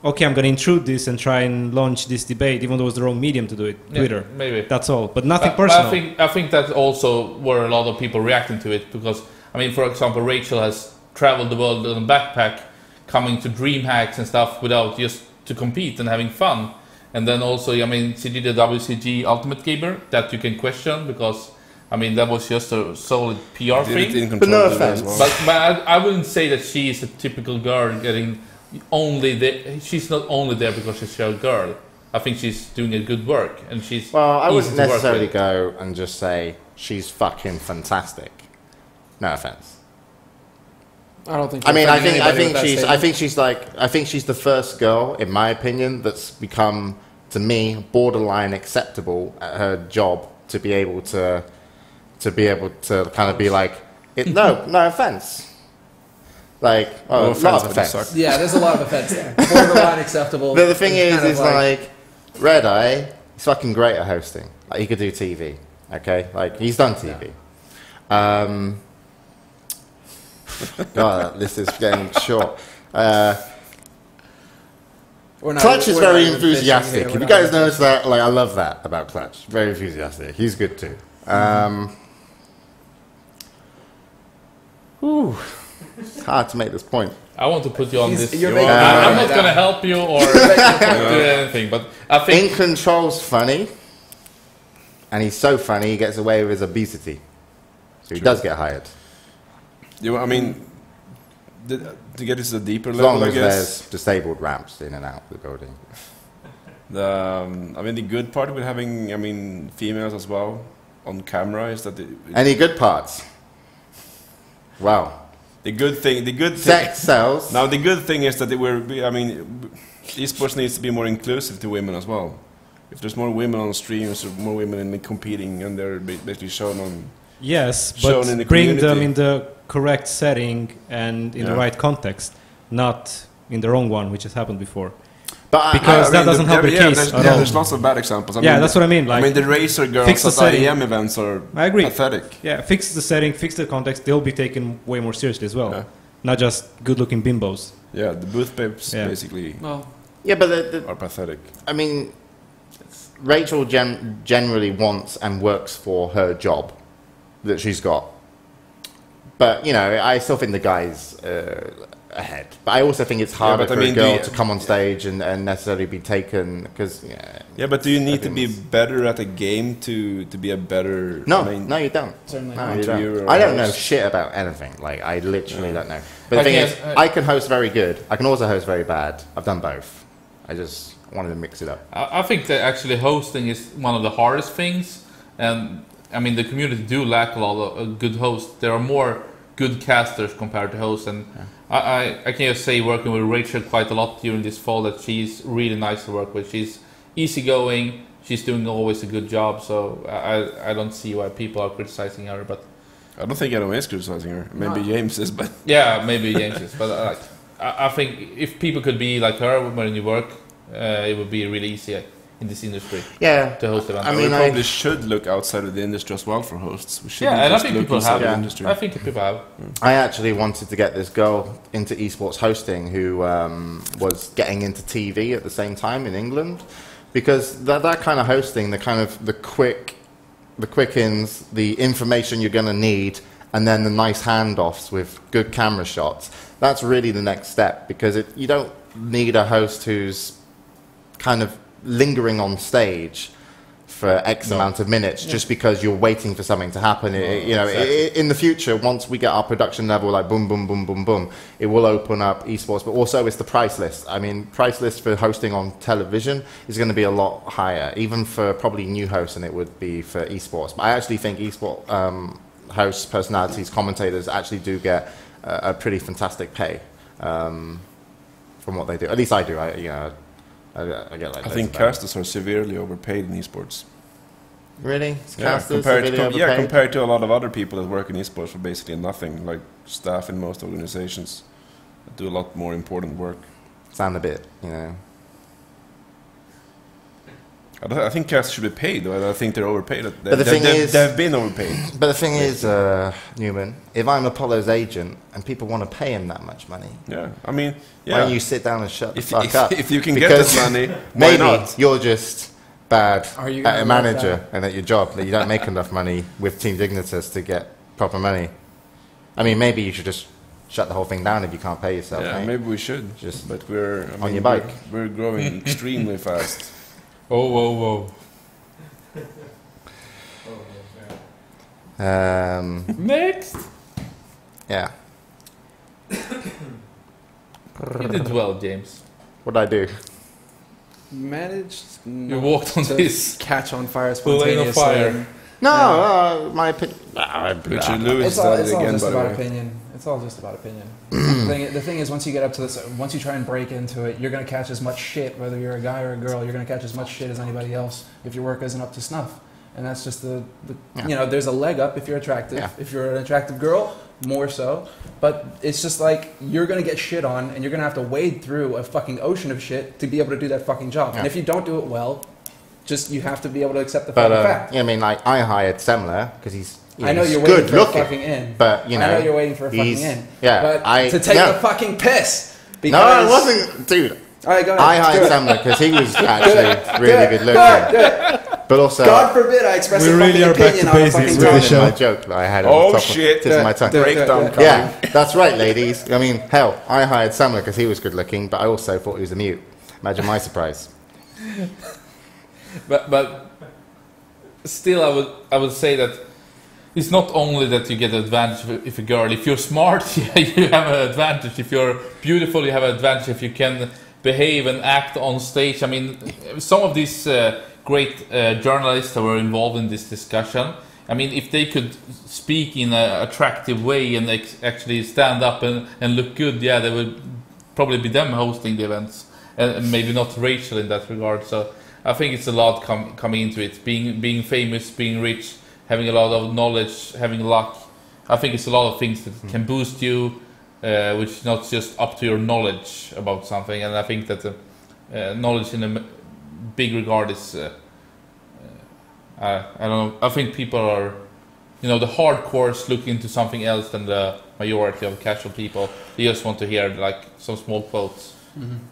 okay, I'm going to intrude this and try and launch this debate, even though it was the wrong medium to do it, Yeah, Twitter. maybe. That's all, but nothing But personal. I think that also were a lot of people reacting to it, because I mean, for example, Rachel has traveled the world in a backpack, coming to DreamHacks and stuff without just to compete and having fun. And then also, I mean, she did the WCG Ultimate Gamer that you can question, because I mean that was just a solid PR thing. But no Control offense. as well. But I wouldn't say that she is a typical girl getting only there. She's not only there because she's a girl. I think she's doing a good work, and she's. Well, I easy wouldn't to work necessarily with. go and just say she's fucking fantastic. No offense. I don't think. I mean, I you're offending anybody with that statement. I think she's the first girl, in my opinion, that's become, to me, borderline acceptable at her job to be able to kind of be like, no offense. Like, No a offense, lot of but you offense. suck. Yeah, there's a lot of offense there. Borderline acceptable. But the thing It's is, kind of is like Red Eye, he's fucking great at hosting. Like, he could do TV, okay? Like, he's done TV. God, this is getting short. we're not- Clutch is we're not very even fishing enthusiastic. here, If we're you not guys even notice that, like, I love that about Clutch. Very enthusiastic. He's good too. It's hard to make this point. I want to put you on He's- this. you're I'm making not it going to down. help you or do anything, but I In think Control's funny, and he's so funny he gets away with his obesity. So he does get hired. I mean, to get this to a deeper As level, long I as guess. there's disabled ramps in and out of the building. I mean, the good part with having, I mean, females as well on camera is that Any good parts? Wow. the good thing. Sex sells. Now the good thing is that esports needs to be more inclusive to women as well. If there's more women on streams or more women in competing, and they're basically shown on Yes, shown in the but bring them community. in the correct setting and in the Yeah. right context, not in the wrong one, which has happened before. But Because that doesn't help the case there's, at all. there's lots of bad examples. That's what I mean. Like, the racer fix girls the at setting. IEM events are I agree. pathetic. Yeah, fix the setting, fix the context. They'll be taken way more seriously as well, Yeah. not just good-looking bimbos. Yeah, the booth babes Yeah. basically Well, yeah, but are pathetic. I mean, Rachel generally wants and works for her job that she's got. But, you know, I still think the guy's ahead. But I also think it's harder but I for mean, a girl the- to come on stage and necessarily be taken because, Yeah, but do you need to be Everyone's- better at a game to be a better? no, I mean, no, you don't. certainly No, not. you Interviewer don't. or I don't know host. shit about anything. Like, I literally don't know. But I the thing is, can't- I can host very good. I can also host very bad. I've done both. I just wanted to mix it up. I think that actually hosting is one of the hardest things, and I mean the community do lack a lot of good hosts. There are more good casters compared to hosts, and I can just say working with Rachel quite a lot during this fall that she's really nice to work with. She's easygoing. She's doing always a good job, so I don't see why people are criticizing her. But I don't think anyone is criticizing her. Maybe No. James is, but yeah, maybe James is. But I think if people could be like her when you work, it would be really easy in this industry Yeah. to host events. I mean, we probably should look outside of the industry as well for hosts. We shouldn't Yeah, and I just think look people inside have. the Yeah. industry. I think people have. I actually wanted to get this girl into esports hosting who was getting into TV at the same time in England, because that kind of hosting, the quick ins, the information you're going to need, and then the nice handoffs with good camera shots. That's really the next step, because you don't need a host who's kind of lingering on stage for X amount of minutes just because you're waiting for something to happen. In the future, once we get our production level like boom, boom, boom, boom, boom, it will open up esports. But also it's the price list. I mean, price list for hosting on television is going to be a lot higher, even for probably new hosts than it would be for esports. But I actually think esport hosts, personalities, commentators actually do get a pretty fantastic pay from what they do. At least I do. I get like I think casters are severely overpaid in esports. really Compared compared to a lot of other people that work in esports for basically nothing, like staff in most organizations that do a lot more important work. sound a bit, you know. I think casters should be paid, though. I think they're overpaid. But the thing is- they've been overpaid. But the thing is, Newman, if I'm Apollo's agent and people want to pay him that much money, Yeah, I mean, why don't you sit down and shut the if, fuck if, up? if you can get Because that money, why maybe not? you're just bad Are you at gonna a let manager that- and at your job, that you don't make enough money with Team Dignitas to get proper money. I mean, maybe you should just shut the whole thing down if you can't pay yourself, Yeah, mate. maybe we should. Just But we're on your bike. We're growing extremely fast. Oh, whoa, whoa. Next. Yeah. You did well, James. What'd I do? Managed You walked on to this. catch on fire Full lane of spontaneously. fire. No, my opinion. Richard Lewis It's all, did it's it all again, just by the about way. opinion. It's all just about opinion. The thing is, once you get up to this, once you try and break into it, you're going to catch as much shit, whether you're a guy or a girl. You're going to catch as much shit as anybody else if your work isn't up to snuff. And that's just there's a leg up if you're attractive. Yeah. If you're an attractive girl, more so. But it's just like you're going to get shit on, and you're going to have to wade through a fucking ocean of shit to be able to do that fucking job. Yeah. And if you don't do it well, just you have to be able to accept the But fucking fact. I mean, like I hired Semmler because he's I know he's you're waiting good for a looking, fucking in. but you know, I know you're waiting for a fucking he's- in. Yeah, But to take no. the fucking piss. No, Because, it wasn't, dude. All right, go ahead. I hired Do it. Semmler because he was Do it. actually Do really it. good Do it. looking. Do it. But also, God forbid I express We a really fucking are back opinion to on a basics fucking with that this was show. my joke that I had on Oh the top shit! of the tip of my tongue. Do it. Breakdown coming. Yeah, that's right, ladies. I mean, hell, I hired Semmler because he was good looking, but I also thought he was a mute. Imagine my surprise. But still, I would say that it's not only that you get an advantage if a girl. If you're smart, yeah, you have an advantage. If you're beautiful, you have an advantage. If you can behave and act on stage. I mean, some of these great journalists that were involved in this discussion, I mean, if they could speak in an attractive way and actually stand up and look good, yeah, they would probably be them hosting the events, and maybe not Rachel in that regard. So I think it's a lot coming into it. Being famous, being rich, having a lot of knowledge, having luck. I think it's a lot of things that can boost you, which is not just up to your knowledge about something. And I think that knowledge in a big regard is, I don't know. I think people are, the hardcores look into something else than the majority of casual people. They just want to hear like some small quotes.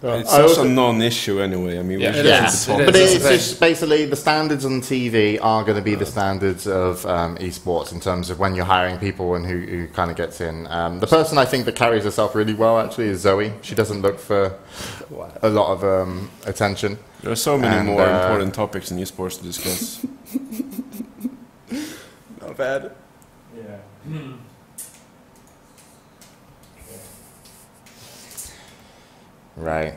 It's such a non-issue anyway. I mean, Yeah. we It should is. talk It But is. it's just basically the standards on TV are going to be the standards of esports in terms of when you're hiring people and who kind of gets in. The person I think that carries herself really well actually is Zoe. She doesn't look for a lot of attention. There are so many And, more important topics in esports to discuss. Not bad. Yeah. Right.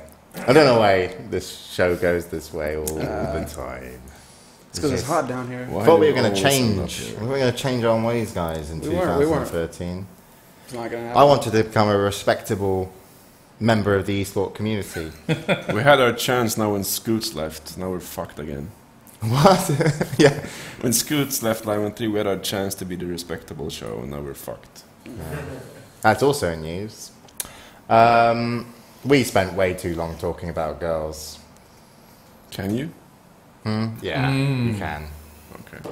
I don't know why this show goes this way all the time. It's because it's hot down here. Why I thought do we were going to always end up change. here? We were going to change our ways, guys, in We weren't. 2013. It's not gonna I happen. wanted to become a respectable member of the esport community. We had our chance now when Scoots left. Now we're fucked again. What? Yeah. When Scoots left Live 3, we had our chance to be the respectable show, and now we're fucked. That's also news. We spent way too long talking about girls. Can you? Yeah, you can. Okay.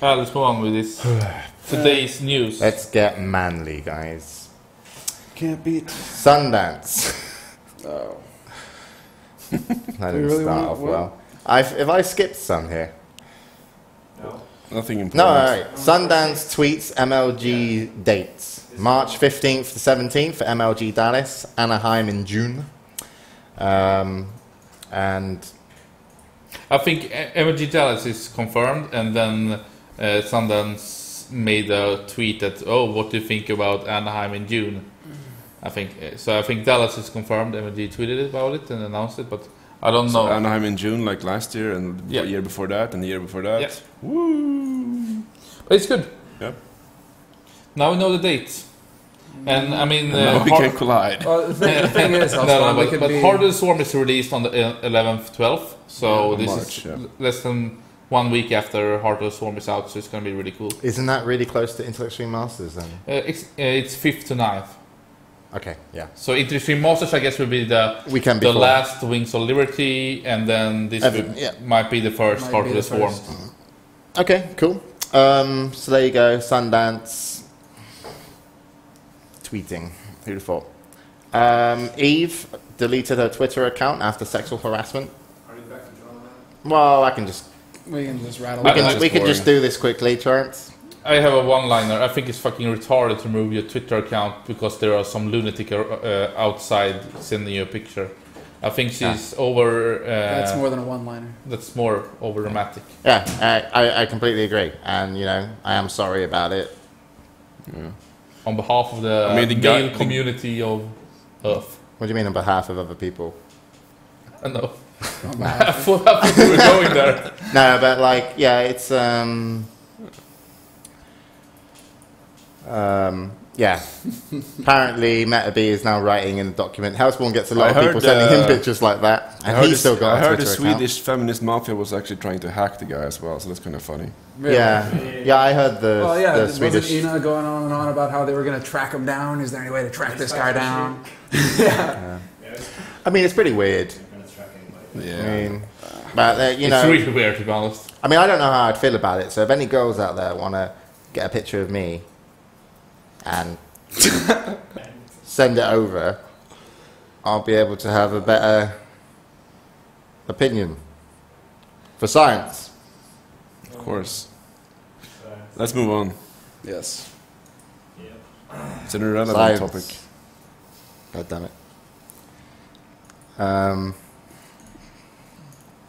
Let's move on with this today's news. Let's get manly, guys. Can't beat. Sundance. Oh. That Do we didn't really start want- off what? well. If I skipped some here. No. Nothing important. No, alright. Sundance tweets MLG dates. March 15th to 17th for MLG Dallas, Anaheim in June. And I think MLG Dallas is confirmed, and then Sundance made a tweet that, what do you think about Anaheim in June? I think so. I think Dallas is confirmed. MLG tweeted about it and announced it, but I don't So know. Anaheim in June, like last year, and Yeah. the year before that, and the year before that. Yeah. Woo! But it's good. Yeah. Now we know the dates, and I mean, Now we can collide. Well, the thing is, but Heart of the Swarm is released on the 11th, 12th, so Yeah, this March, is yeah. less than 1 week after Heart of the Swarm is out, so it's going to be really cool. isn't that really close to Intel Extreme Masters then? It's 5th to 9th. Okay, yeah. So Inter Extreme Masters, I guess, will be the Weekend the before. last Wings of Liberty, and then this might be the first Might Heart be of the the Swarm. first. Okay, cool. So there you go, Sundance. Tweeting. Who'd have thought? Eve deleted her Twitter account after sexual harassment. Are you back to drama? Well, I can just We can just rattle. we it. can, we can just do this quickly, Terrence. I have a one-liner. I think it's fucking retarded to remove your Twitter account because there are some lunatic outside sending you a picture. I think she's over. That's more than a one-liner. That's more over dramatic. Yeah, I completely agree, and I am sorry about it. Yeah. On behalf of the I mean, the guy- male community of Earth. What do you mean on behalf of other people? I know. I thought we were going there. No, but it's yeah. Apparently, MetaB is now writing in the document. Hellspawn gets a lot I of people heard, sending him pictures like that, and he's still got I a heard Twitter the account. Swedish feminist mafia was actually trying to hack the guy as well, so that's kind of funny. Really? Yeah, I heard the, Well, yeah, the wasn't Swedish. Ina going on and on about how they were going to track him down? Is there any way to track this guy down? I mean, it's pretty weird. Yeah. I mean, but It's really weird, to be honest. I mean, I don't know how I'd feel about it. So if any girls out there want to get a picture of me and send it over, I'll be able to have a better opinion for science. Of course. Let's move on. Yes. It's an irrelevant Science. topic. God damn it.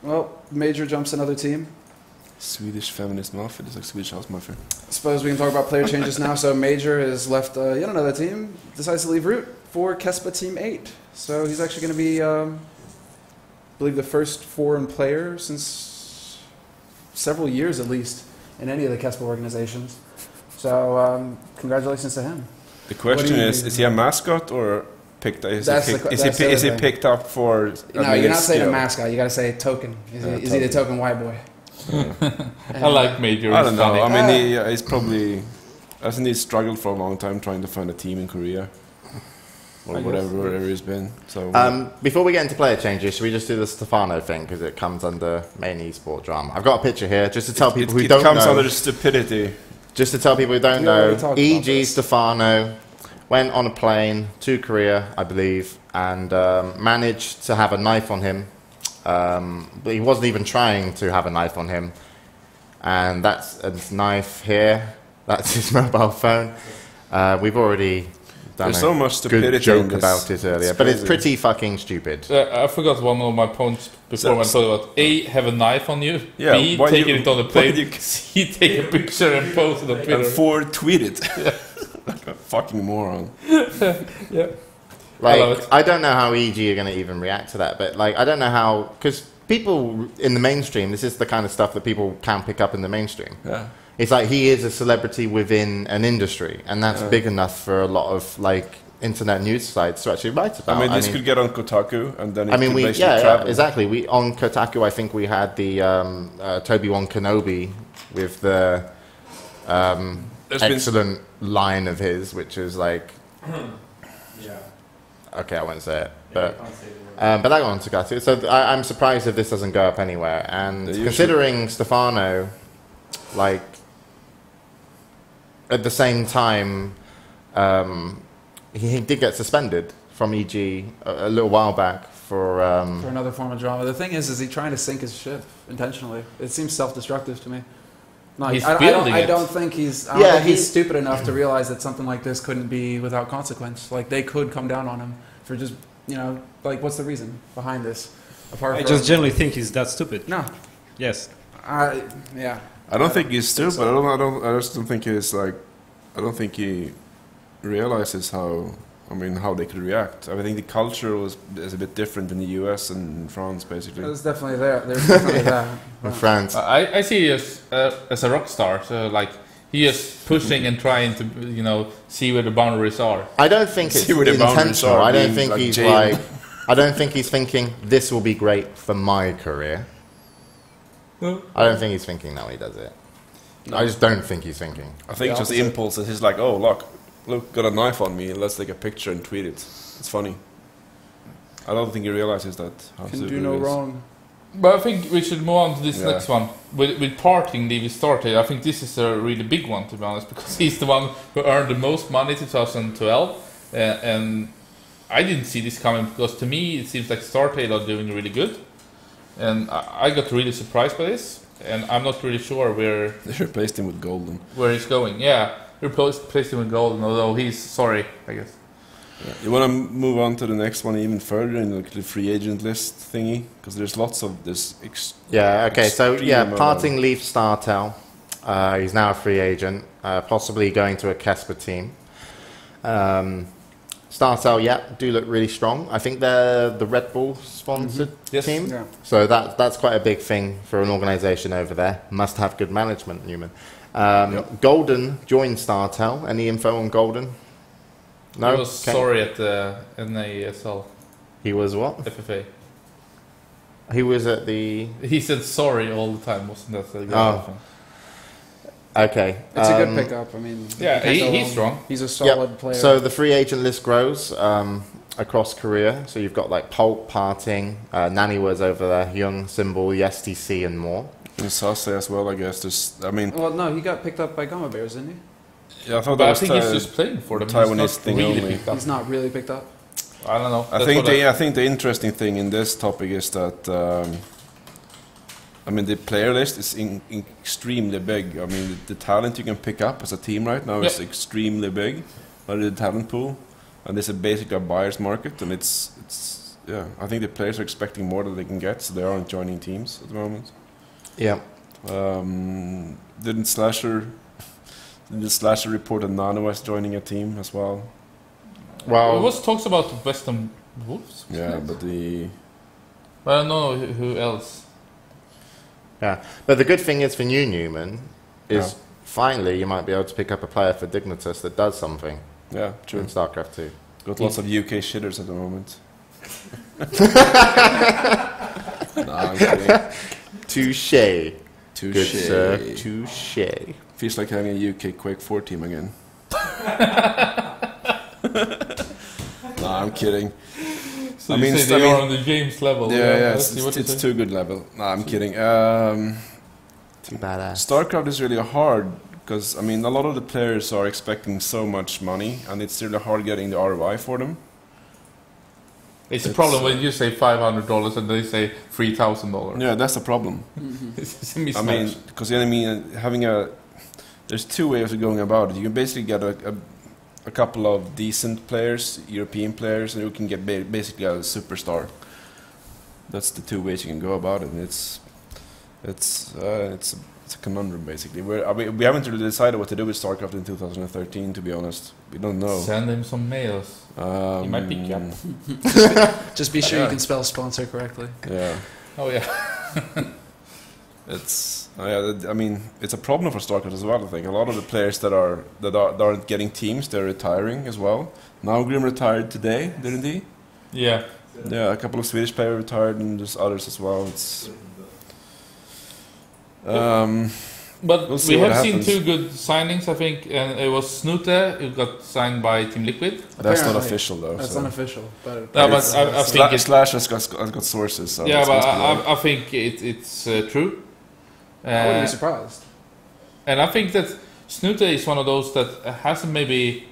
Well, Major jumps another team. Swedish feminist mafia. It's like Swedish house mafia. I suppose we can talk about player changes now. So Major has left yet another team. Decides to leave Root for Kespa Team 8. So he's actually going to be, I believe, the first foreign player since several years at least in any of the Kespa organizations. So congratulations to him. The question What do you is mean? he a mascot or picked? Is That's he, the picked, que- is, he, that's the pi- is he other thing. picked up for? No, you're not saying a skill? mascot. You got to say token. Is he the token. token white boy? I like Major. I He's don't know. funny. I mean, he's probably. I think he's struggled for a long time trying to find a team in Korea. Or wherever he's been. So Before we get into player changes, should we just do the Stefano thing because it comes under main esport drama? I've got a picture here just to tell people who don't know. It comes under stupidity. Just to tell people who don't We know, already talked about E.G. this. Stefano went on a plane to Korea, I believe, and managed to have a knife on him. But he wasn't even trying to have a knife on him. And that's a knife here. That's his mobile phone. We've already done There's so much stupidity good joke in this. about it earlier, but it's pretty fucking stupid. I forgot one of my points before when I thought about A, have a knife on you. Yeah, B, why taking you- it on the why plane. you- C, take a picture and post it on Twitter. And 4, tweet it. Like a fucking moron. Yeah. Like, I love it. I don't know how EG are going to even react to that, but like, I don't know how, because people in the mainstream, this is the kind of stuff that people can pick up in the mainstream. Yeah. It's like he is a celebrity within an industry, and that's big enough for a lot of like internet news sites to actually write about. I mean, this could get on Kotaku, and then it I mean, could we basically travel. exactly. We on Kotaku, I think we had the Toby-Wan Kenobi with the There's been- excellent line of his, which is like, Yeah. okay, I won't say it, Yeah, but. I can't say the word. But that got on to Kotaku. So I'm surprised if this doesn't go up anywhere. And They usually- considering Stefano, like, at the same time, he did get suspended from EG a little while back for another form of drama. The thing is he trying to sink his ship intentionally? It seems self-destructive to me. No, He's I building don't it. think he's. I Yeah, don't think he's he- stupid enough to realize that something like this couldn't be without consequence. Like they could come down on him for just, like what's the reason behind this? Apart I from just generally think he's that stupid. no, Yes. yeah. I don't think he's stupid. I just don't think he's like. I don't think he realizes how. I mean, how they could react. I think the culture is a bit different in the U.S. and in France, basically. There's definitely there. There's definitely that. in France. I see him as a rock star. So like he is pushing and trying to see where the boundaries are. I don't think it's See where the boundaries intentional. are, I don't being think like he's jail. like. I don't think he's thinking this will be great for my career. I don't think he's thinking that when he does it. I just don't think he's thinking. I think it's just the opposite. impulse that he's like, oh look, got a knife on me. Let's take a picture and tweet it. It's funny. I don't think he realizes that. How Can stupid do it no is. wrong. But I think we should move on to this Yeah. next one. With parting Levi started, I think this is a really big one, to be honest, because he's the one who earned the most money in 2012. And I didn't see this coming because to me it seems like Startail are doing really good. And I got really surprised by this. And I'm not really sure They replaced him with Golden. where he's going. Yeah, replaced him with Golden, although he's sorry, I guess. Yeah. You want to move on to the next one even further in the free agent list thingy? Because there's lots of this. Yeah. Okay. So Extreme yeah, amount of- parting Leaf Startel. He's now a free agent, possibly going to a Kesper team. Startel, yeah, do look really strong. I think they're the Red Bull sponsored Yes. team. Yeah. So that's quite a big thing for an organisation over there. Must have good management, Newman. Golden joined Startel. Any info on Golden? No. He was Okay. sorry at the NASL He was what? FFA. He was at the. He said sorry all the time, wasn't that the guy? Oh. Okay. It's a good pickup. I mean, Yeah, you can't go he's wrong. strong. He's a solid Yep. player. So the free agent list grows across Korea. So you've got like Polk, Parting, Nani was over there, Young, Symbol, STC, and more. And Sase as well, I guess. I mean, well, no, he got picked up by Gama Bears, didn't he? yeah, I thought But that I was think he's just playing for them. Taiwanese He's not thing really only. picked up. He's not really picked up. I don't know. I think the interesting thing in this topic is that I mean the player list is extremely big. I mean the talent you can pick up as a team right now is extremely big, the talent pool, and it's basically a buyer's market, and it's yeah. I think the players are expecting more than they can get, so they aren't joining teams at the moment. Yeah. Didn't Slasher report that Nano was joining a team as well? It Well, was talks about Western Wolves. Yeah, but the But I don't know who else. yeah. But the good thing is for you, Newman, is finally you might be able to pick up a player for Dignitas that does something yeah, true. in StarCraft 2. Got lots of UK shitters at the moment. Nah, I'm kidding. Touche. Touché. Good sir. Touché. Feels like having a UK Quake 4 team again. Nah, I'm kidding. So I you mean, say they are on the James level. Yeah, let's see what you it's say. too good level. Nah, I'm kidding. Too badass. StarCraft is really hard because I mean a lot of the players are expecting so much money, and it's really hard getting the ROI for them. It's a problem when you say $500 and they say $3,000. Yeah, that's the problem. It's a mismatch. I mean, because having there's two ways of going about it. You can basically get a couple of decent players, European players, and you can get basically a superstar. That's the two ways you can go about it. And it's a conundrum basically. We haven't really decided what to do with StarCraft in 2013. To be honest, we don't know. Send him some mails. He might pick you up. Just be sure Yeah. you can spell sponsor correctly. Yeah. Oh yeah. I mean, it's a problem for StarCraft as well. I think a lot of the players that aren't getting teams, they're retiring as well. Now Grim retired today, didn't he? Yeah. Yeah, a couple of Swedish players retired, and there's others as well. It's But We'll see we what have seen happens. two good signings, I think, and it was Snute, who got signed by Team Liquid. that's not Apparently. official though. That's so. unofficial. But No, but I think it's, Slash has got sources. So yeah, it's but supposed to be I think it's true. I wouldn't be surprised. And I think that Snute is one of those that hasn't maybe...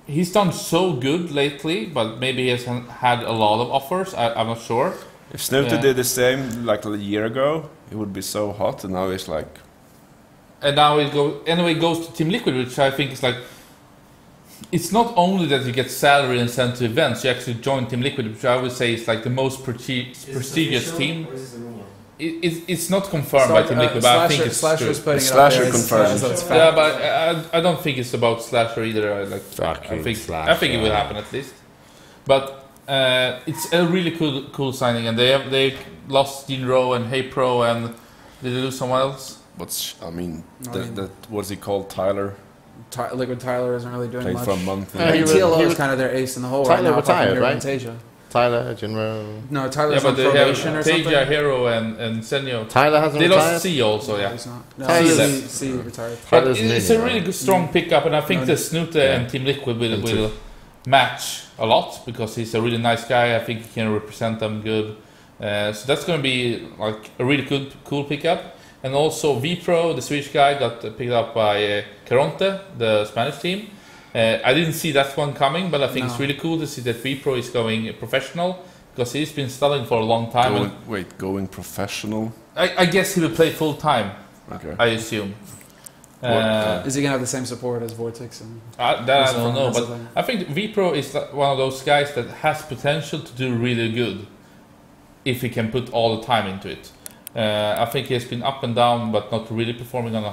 He's done so good lately, but maybe he hasn't had a lot of offers. I'm not sure. If Snooter Yeah. did the same like a year ago, it would be so hot, and now it's like And now it goes to Team Liquid, which I think is like... It's not only that you get salary and sent to events, you actually join Team Liquid, which I would say is like the most prestigious team. Or is this a rumor? It's not confirmed by Team Liquid, but I think it's Slasher true. is putting Slasher it up there. confirmed. So it's fact. Yeah, but I don't think it's about Slasher either. I Fucking think Slasher. it will happen at least. But it's a really cool signing, and they lost Jinro and Hey Pro, and did they lose someone else? what's he called? Tyler Liquid Tyler isn't really doing played much. for a month. Yeah, I he mean, was- TLO he is was- kind of their ace in the hole Tyler right now. apart from retired, Europe right? and Tasia. Tyler, Jinro. No, Tyler's Yeah, on but they have probation or something. Teja, Hero, and Senyo. Tyler hasn't They retired. lost C also, No, yeah. he's not. No, Tyler's- C retired. But Tyler's it's new, a really right? good, strong pickup, and I think No, the Snute yeah. and Team Liquid Them too. will match a lot because he's a really nice guy. I think he can represent them good. So that's going to be like a really cool pickup. And also V-Pro, the Swedish guy, got picked up by Caronte, the Spanish team. I didn't see that one coming, but I think it's No. really cool to see that V-Pro is going professional because he's been studying for a long time. And Going professional. I guess he will play full time, Okay. I assume. Is he gonna have the same support as Vortex? And That I don't know, That's but the thing. I think V-Pro is like one of those guys that has potential to do really good if he can put all the time into it. I think he has been up and down, but not really performing on the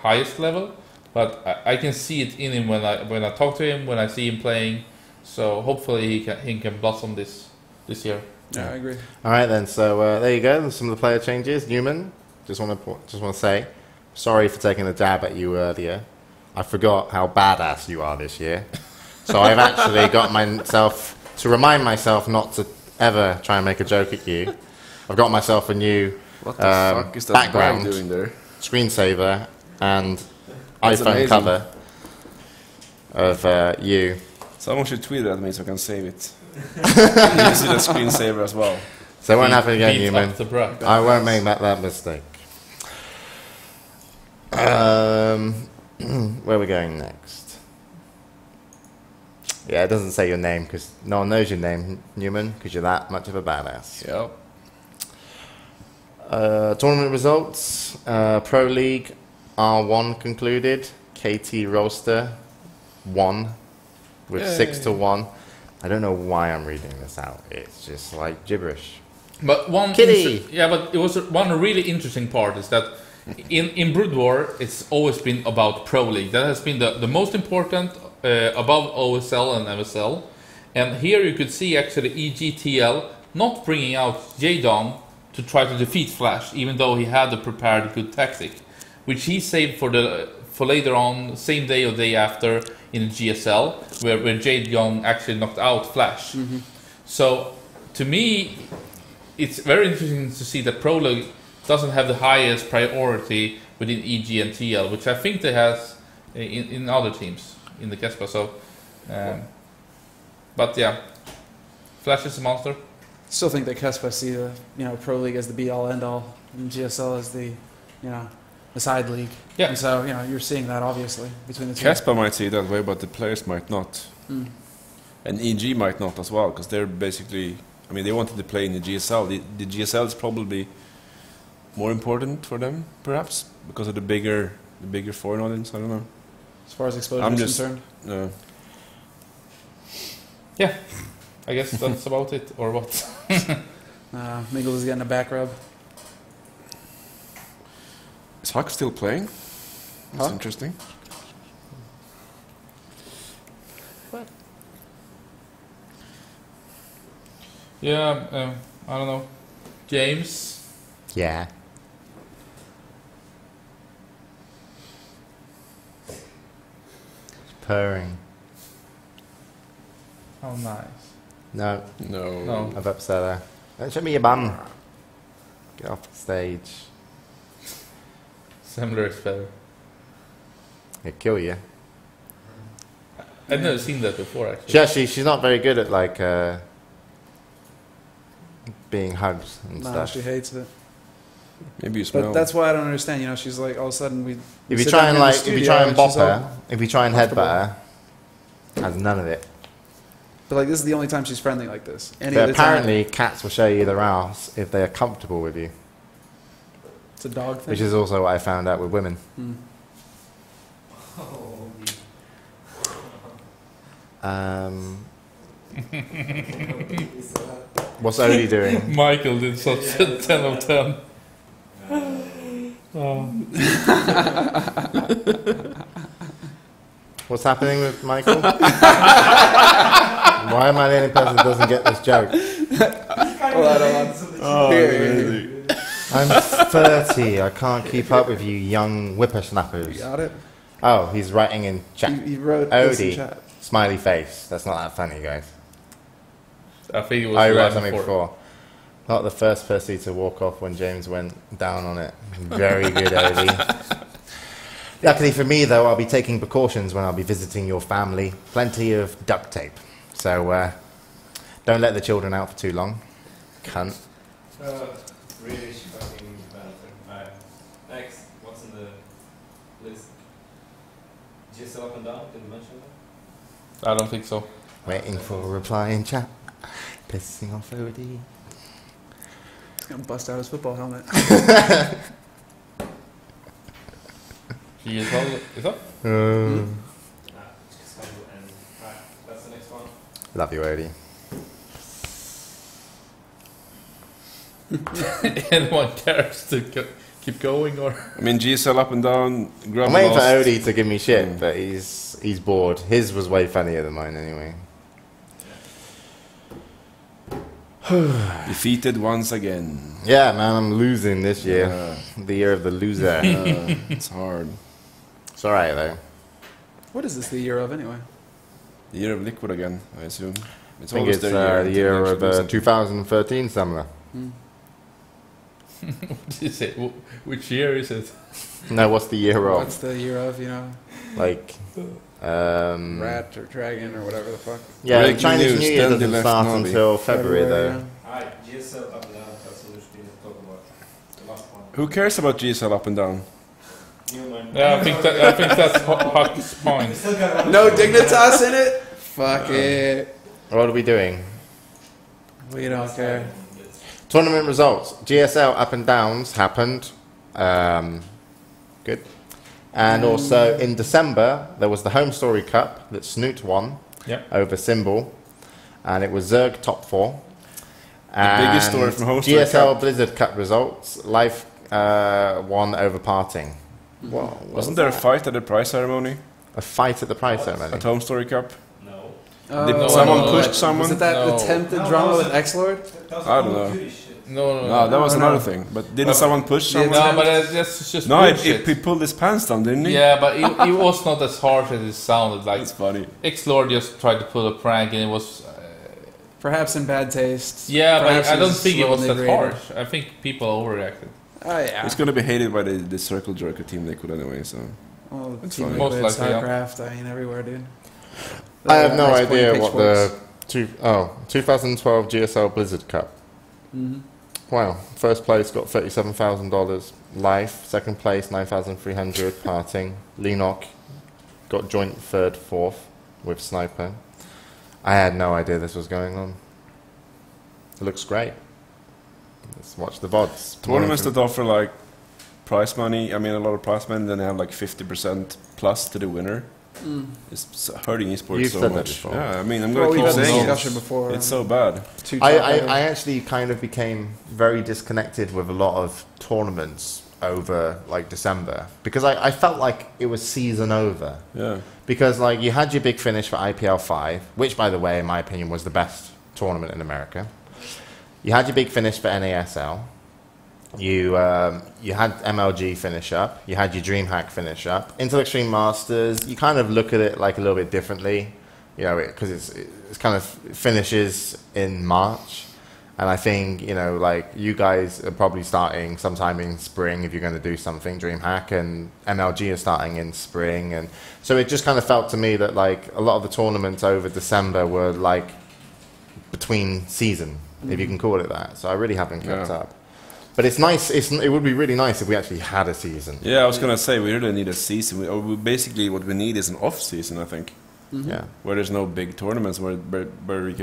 highest level. But I can see it in him when I talk to him, when I see him playing. So hopefully he can blossom this year. Yeah, I agree. All right then. So there you go. Some of the player changes. Newman, just want to say, sorry for taking the jab at you earlier. I forgot how badass you are this year. So I've actually got myself to remind myself not to ever try and make a joke at you. I've got myself a new What the fuck is that background bag doing there? screensaver and That's iPhone amazing. cover of you. Someone should tweet it at me so I can save it. You see the screensaver as well. So it won't happen again, Beat Newman. up the Brock. I won't make that mistake. Where are we going next? Yeah, it doesn't say your name because no one knows your name, Newman, because you're that much of a badass. Yep. Tournament results. Pro League R1 concluded. KT Roster won with Yay. 6-1. I don't know why I'm reading this out. It's just like gibberish. But Kitty! but it was one really interesting part is that in Brood War it's always been about Pro League. That has been the most important above OSL and MSL. And here you could see actually EGTL not bringing out Jaedong to try to defeat Flash, even though he had a prepared good tactic, which he saved for later on, same day or day after in GSL, where Jaedong actually knocked out Flash. Mm-hmm. So to me, it's very interesting to see that Pro League doesn't have the highest priority within EG and TL, which I think they has in other teams in the Kespa. So, but yeah, Flash is a monster. Still think that Kespa see the Pro League as the be all end all, and GSL as the the side league. Yeah. And so you're seeing that obviously between the two. Casper might see it that way, but the players might not. Mm. And EG might not as well, because they're basically, I mean, they wanted to play in the GSL. The GSL is probably more important for them, perhaps, because of the bigger foreign audience. I don't know. As far as exposure I'm is just- concerned. Yeah, I guess that's about it, or what? Mingle is getting a back rub. Is Huck still playing? That's Huck? interesting. Yeah, I don't know. James. Yeah. Purring. How nice. No, No. No. I've upset her. Don't show me your bum. Get off the stage. Semmler is better. He'll kill you. I've never seen that before, actually. She's not very good at like being hugged and No, stuff. she hates it. Maybe you smell. But that's why I don't understand. She's like all of a sudden we. If you sit try down and in the like, if you studio try and bop she's all- her, if you try and headbutt her, has none of it. But like this is the only time she's friendly like this. Any But other time, apparently, cats will show you their ass if they are comfortable with you, it's a dog thing. which is also what I found out with women. Hmm. What's Odie doing? Michael did such a 10 of 10. What's happening with Michael? Why am I the only person that doesn't get this joke? Here. I'm 30. I can't keep up with you young You whippersnappers. got it. Oh, he's writing in chat. You wrote this in Odie. chat. Smiley face. That's not that funny, guys. I think it was I the read line something before. Not the first person to walk off when James went down on it. Very good, Odie. Luckily for me, though, I'll be taking precautions when I'll be visiting your family. Plenty of duct tape. So, don't let the children out for too long. Cunt. British fucking banter. Next, what's in the list? GSL up and down, did you mention that? I don't think so. Waiting for a reply in chat. Pissing off Odie. He's gonna bust out his football helmet. He is up. Just kind of end. Alright, that's the next one. Love you, Odie. Anyone cares to keep going, or? I mean, GSL up and down. Grub I'm waiting for lost. Odie to give me shit, but he's bored. His was way funnier than mine, anyway. Defeated once again. Yeah, man, I'm losing this year. The year of the loser. It's hard. It's alright, though. What is this the year of anyway? The year of Liquid again, I assume. I think always it's their the year until of they actually do 2013, Semmler. What did you say? Which year is it? No, what's the year What's of? the year of, Like, rat or dragon or whatever the fuck? yeah, Breaking Chinese news, New Year Stanley doesn't left start Navi. until February, though. yeah. Alright, GSL up and down, that's what we should talk about. The last one. Who cares about GSL up and down? Newman. Yeah, I think that's Huck's point. Still got No Dignitas in it? Fuck it. What are we doing? We don't care. Tournament results. GSL up and downs happened. Good. And also in December, there was the Home Story Cup that Snoot won over Symbol. And it was Zerg top 4. And biggest story from Home Story GSL Cup. Blizzard Cup results. Life won over Parting. What Wasn't there a fight at the prize ceremony? a fight at the prize ceremony? At Home Story Cup? No. Did someone no, push no. someone? Was it that No. attempted No, drama that with was X-Lord? I don't know. No. No, that was no. another thing. But didn't someone push someone? No, but that's just No, bullshit. he pulled his pants down, didn't he? Yeah, but it was not as harsh as it sounded. Like That's funny. X-Lord just tried to pull a prank, and it was. Perhaps in bad taste. Yeah, but Perhaps I he don't was think it was that slowly harsh. I think people overreacted. Oh yeah. He's going to be hated by the Circle Jerker team they could anyway, so... Well, It's Team fine. Liquid, Most likely, yeah. StarCraft, I mean, everywhere, dude. I have no Nice idea point, what the 2012 GSL Blizzard Cup. Mm-hmm. Wow, first place got $37,000 life, second place $9,300 parting. Lenok got joint third, fourth with Sniper. I had no idea this was going on. It looks great. Let's watch the VODs. Tournaments that offer like prize money, I mean a lot of prize money, then they have like 50% plus to the winner. It's hurting esports You've so said that much. before. Yeah, I mean I'm Well, going to we've keep had this saying discussion before. it's so bad. I actually kind of became very disconnected with a lot of tournaments over like December because I felt like it was season over. Yeah. Because like you had your big finish for IPL 5, which by the way in my opinion was the best tournament in America. You had your big finish for NASL. You had MLG finish up. You had your DreamHack finish up. Intel Extreme Masters. You kind of look at it like a little bit differently, you know, because it's kind of finishes in March, and I think like you guys are probably starting sometime in spring if you're going to do something. DreamHack and MLG are starting in spring, and so it just kind of felt to me that like a lot of the tournaments over December were like between season, if you can call it that. So I really haven't kept up. But it's nice. It would be really nice if we actually had a season. Yeah, I was gonna say we really need a season. Basically, what we need is an off season. I think. Yeah. Where there's no big tournaments, where we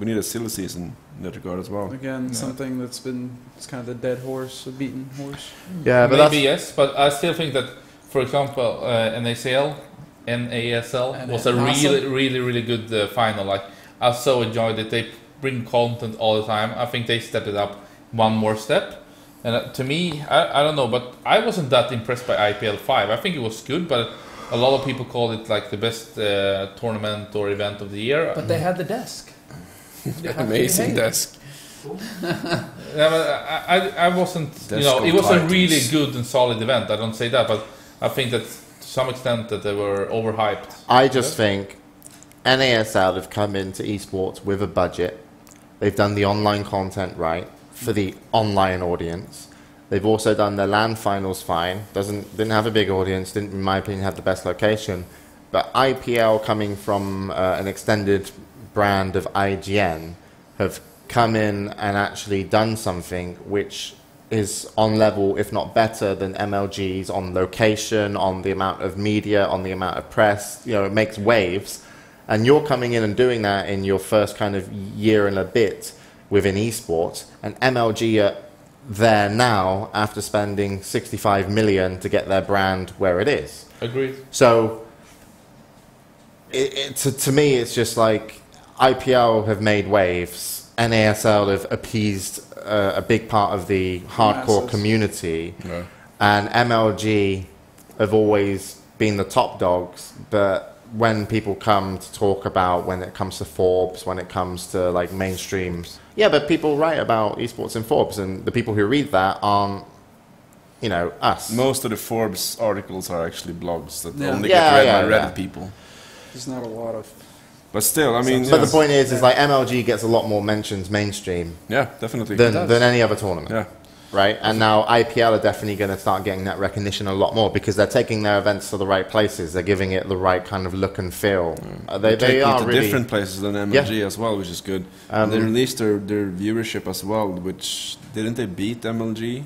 need a silly season in that regard as well. Again, something that's been it's kind of the dead horse, a beaten horse. Yeah, but Maybe yes, but I still think that, for example, NASL was a really good final. Like I so enjoyed it. They bring content all the time. I think they stepped it up one more step. And to me, I don't know, but I wasn't that impressed by IPL 5. I think it was good, but a lot of people called it like the best tournament or event of the year. But they had the desk. Amazing desk. Yeah, but I wasn't, it was a really good and solid event. I don't say that, but I think that to some extent that they were overhyped. I just think NASL have come into esports with a budget. They've done the online content right for the online audience. They've also done their LAN finals fine. Didn't have a big audience. Didn't, in my opinion, have the best location. But IPL, coming from an extended brand of IGN, have come in and actually done something which is on level, if not better, than MLG's on location, on the amount of media, on the amount of press. It makes waves. And you're coming in and doing that in your first kind of year and a bit within esports, and MLG are there now after spending 65 million to get their brand where it is. Agreed. So to me, it's just like IPL have made waves, NASL have appeased a big part of the hardcore community, and MLG have always been the top dogs, but when people come to talk about, when it comes to Forbes, when it comes to like mainstream, but people write about esports in Forbes, and the people who read that aren't, us. Most of the Forbes articles are actually blogs that only Yeah, get read by yeah. Reddit people. There's not a lot of. But still, I mean, But the point is like MLG gets a lot more mentions mainstream yeah, definitely. than any other tournament. Yeah. Right, and now IPL are definitely going to start getting that recognition a lot more because they're taking their events to the right places. They're giving it the right kind of look and feel. They are to really different places than MLG as well, which is good. And they released their viewership as well, which didn't they beat MLG?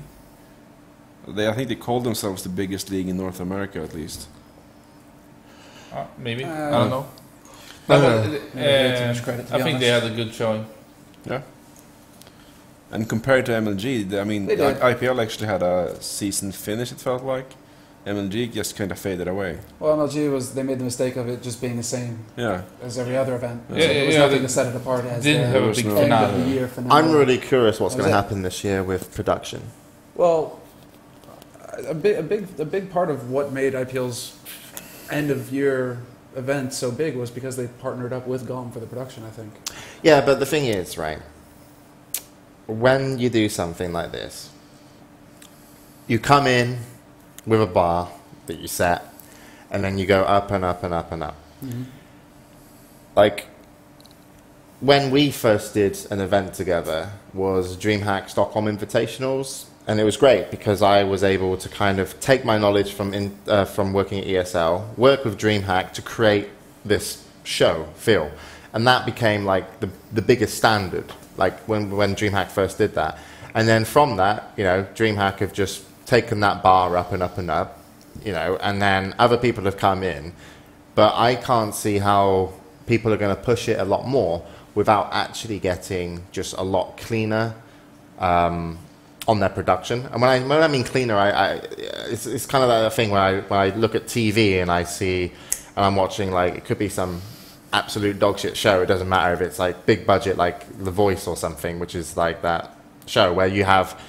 I think they called themselves the biggest league in North America, at least. Maybe. I don't know. Too much credit, to I be think they honest. had a good showing. Yeah. And compared to MLG, I mean, They did. IPL actually had a season finish, it felt like. MLG just kind of faded away. Well, MLG they made the mistake of it just being the same Yeah. as every other event. Yeah, So there was nothing they to set it apart as Didn't the have a was big no- end of the finale. year finale. I'm really curious what's That going to was it. happen this year with production. Well, a big part of what made IPL's end of year event so big was because they partnered up with GOM for the production, I think. Yeah, but the thing is, right, when you do something like this, you come in with a bar that you set, and then you go up and up and up and up. Mm-hmm. Like, when we first did an event together was DreamHack Stockholm Invitationals, and it was great because I was able to kind of take my knowledge from working at ESL, work with DreamHack to create this show feel, and that became like the biggest standard. Like when DreamHack first did that, and then from that, you know, DreamHack have just taken that bar up and up and up, you know, and then other people have come in, but I can't see how people are going to push it a lot more without actually getting just a lot cleaner on their production. And when I mean cleaner, it's kind of that thing when I look at TV and I see, and I'm watching, like, it could be some absolute dog shit show. It doesn't matter if it's like big budget, like The Voice or something, which is like that show where you have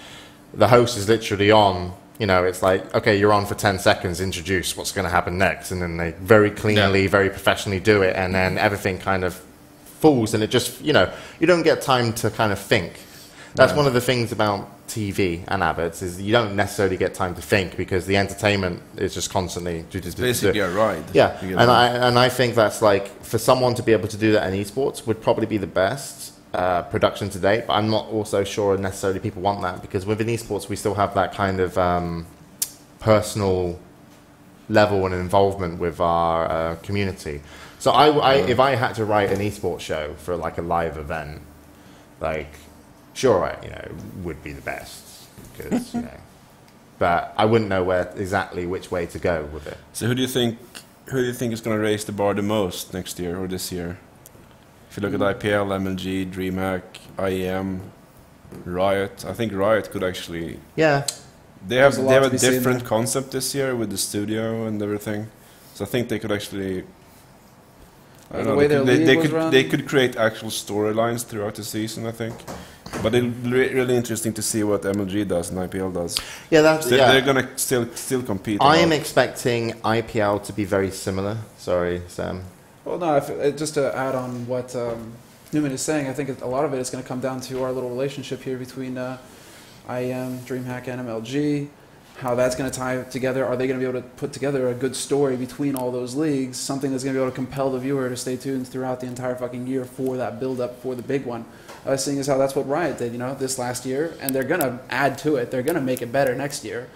the host is literally on, you know, it's like, okay, you're on for 10 seconds, introduce what's going to happen next, and then they very cleanly, very professionally do it, and then everything kind of falls, and it just, you know, you don't get time to kind of think. That's one of the things about TV and adverts, is you don't necessarily get time to think because the entertainment is just constantly... It's basically a ride. Yeah, and I think that's like, for someone to be able to do that in esports would probably be the best production to date, but I'm not also sure necessarily people want that, because within esports we still have that kind of personal level and involvement with our community. So if I had to write an esports show for like a live event, like, sure, you know, would be the best, because, you know, but I wouldn't know exactly which way to go with it. So who do you think is going to raise the bar the most next year or this year? If you look at IPL, MLG, DreamHack, IEM, Riot, I think Riot could actually... Yeah. They have a different concept this year with the studio and everything. So I think they could actually... I don't know, they could create actual storylines throughout the season, I think. But it's really interesting to see what MLG does and IPL does. Yeah, they're going to still compete. I am expecting IPL to be very similar. Sorry, Sam. Well, no, just to add on what Newman is saying, I think a lot of it is going to come down to our little relationship here between IEM, DreamHack, and MLG. How that's going to tie together. Are they going to be able to put together a good story between all those leagues? Something that's going to be able to compel the viewer to stay tuned throughout the entire fucking year for that build-up for the big one. Seeing as how that's what Riot did, you know, this last year, and they're going to add to it. They're going to make it better next year.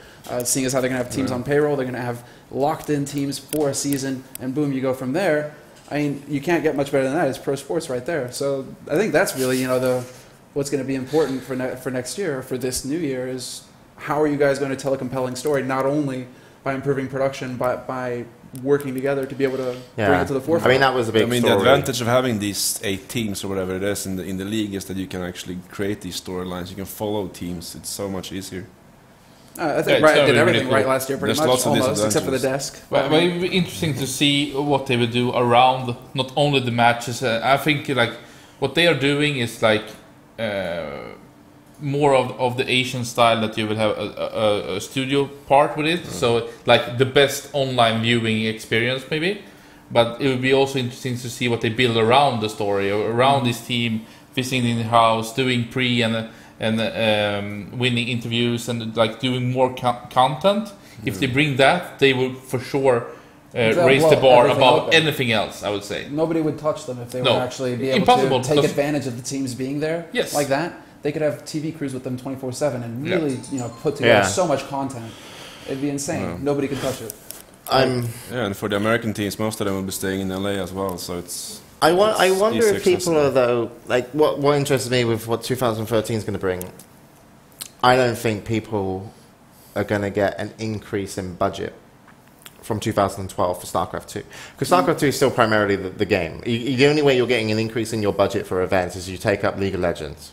Seeing as how they're going to have teams on payroll, they're going to have locked-in teams for a season, and boom, you go from there. I mean, you can't get much better than that. It's pro sports right there. So I think that's really, you know, what's going to be important for next year, for this new year, is how are you guys going to tell a compelling story, not only by improving production, but by working together to be able to bring it to the forefront. I mean, that was a big story. The advantage of having these 8 teams or whatever it is in the league is that you can actually create these storylines. You can follow teams. It's so much easier. I think Riot did everything right last year, pretty much, almost, except for the desk. But it would be interesting to see what they would do around not only the matches. I think like what they are doing is like more of the Asian style, that you will have a studio part with it. So like the best online viewing experience maybe. But it would be also interesting to see what they build around the story, around this team, visiting the house, doing pre and winning interviews, and like doing more content. If they bring that, they will for sure raise the bar above anything else, I would say. Nobody would touch them if they would actually be able to take advantage of the teams being there. Yes. Like that. They could have TV crews with them 24/7 and really, you know, put together so much content. It'd be insane. Nobody could touch it. And for the American teams, most of them will be staying in LA as well. So it's. I wonder if people are, though, like what interests me with what 2013 is going to bring. I don't think people are going to get an increase in budget from 2012 for StarCraft 2, because StarCraft 2 is still primarily the game. The only way you're getting an increase in your budget for events is you take up League of Legends.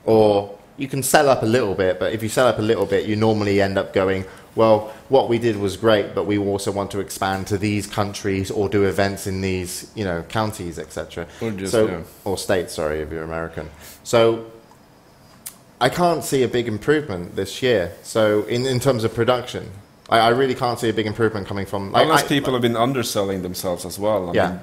Or you can sell up a little bit, but if you sell up a little bit, you normally end up going, well, what we did was great, but we also want to expand to these countries or do events in these, you know, counties, etc. Or states, sorry, if you're American. So I can't see a big improvement this year. So in terms of production, I really can't see a big improvement coming from... Unless people have been underselling themselves as well. I mean,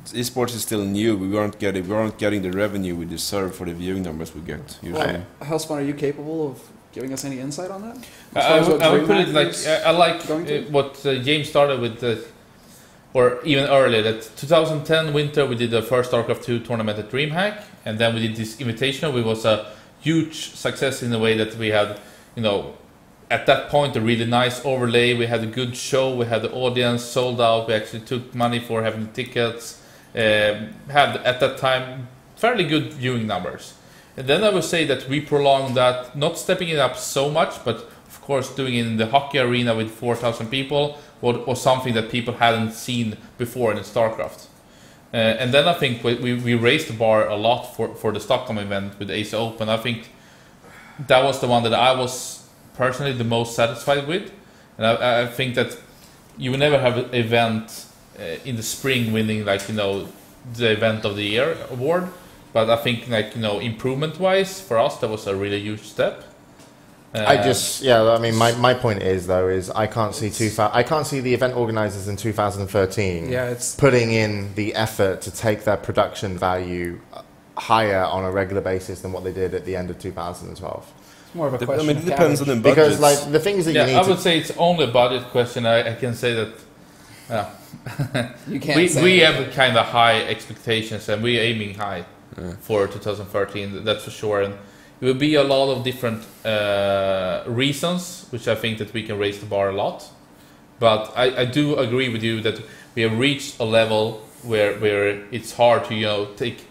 esports is still new. We weren't getting the revenue we deserve for the viewing numbers we get usually. Hellspawn, are you capable of giving us any insight on that? I would put it like I like what James started with, or even earlier. That 2010 winter we did the first StarCraft 2 tournament at DreamHack, and then we did this Invitational, which was a huge success in the way that we had at that point a really nice overlay. We had a good show. We had the audience sold out. We actually took money for having the tickets. Had at that time fairly good viewing numbers. And then I would say that we prolonged that, not stepping it up so much, but of course doing it in the hockey arena with 4,000 people was something that people hadn't seen before in StarCraft. And then I think we raised the bar a lot for the Stockholm event with the Ace Open. I think that was the one that I was personally the most satisfied with. And I think that you will never have an event in the spring winning the event of the year award. But I think improvement wise for us that was a really huge step. My point is I can't see the event organizers in 2013 putting in the effort to take their production value higher on a regular basis than what they did at the end of 2012. It's more of a question. It depends on the budget. Because the things that you need I would say it's only a budget question. I can say that you can't we have kind of high expectations and we're aiming high for 2013, that's for sure. And it will be a lot of different reasons, which I think that we can raise the bar a lot. But I do agree with you that we have reached a level where it's hard to take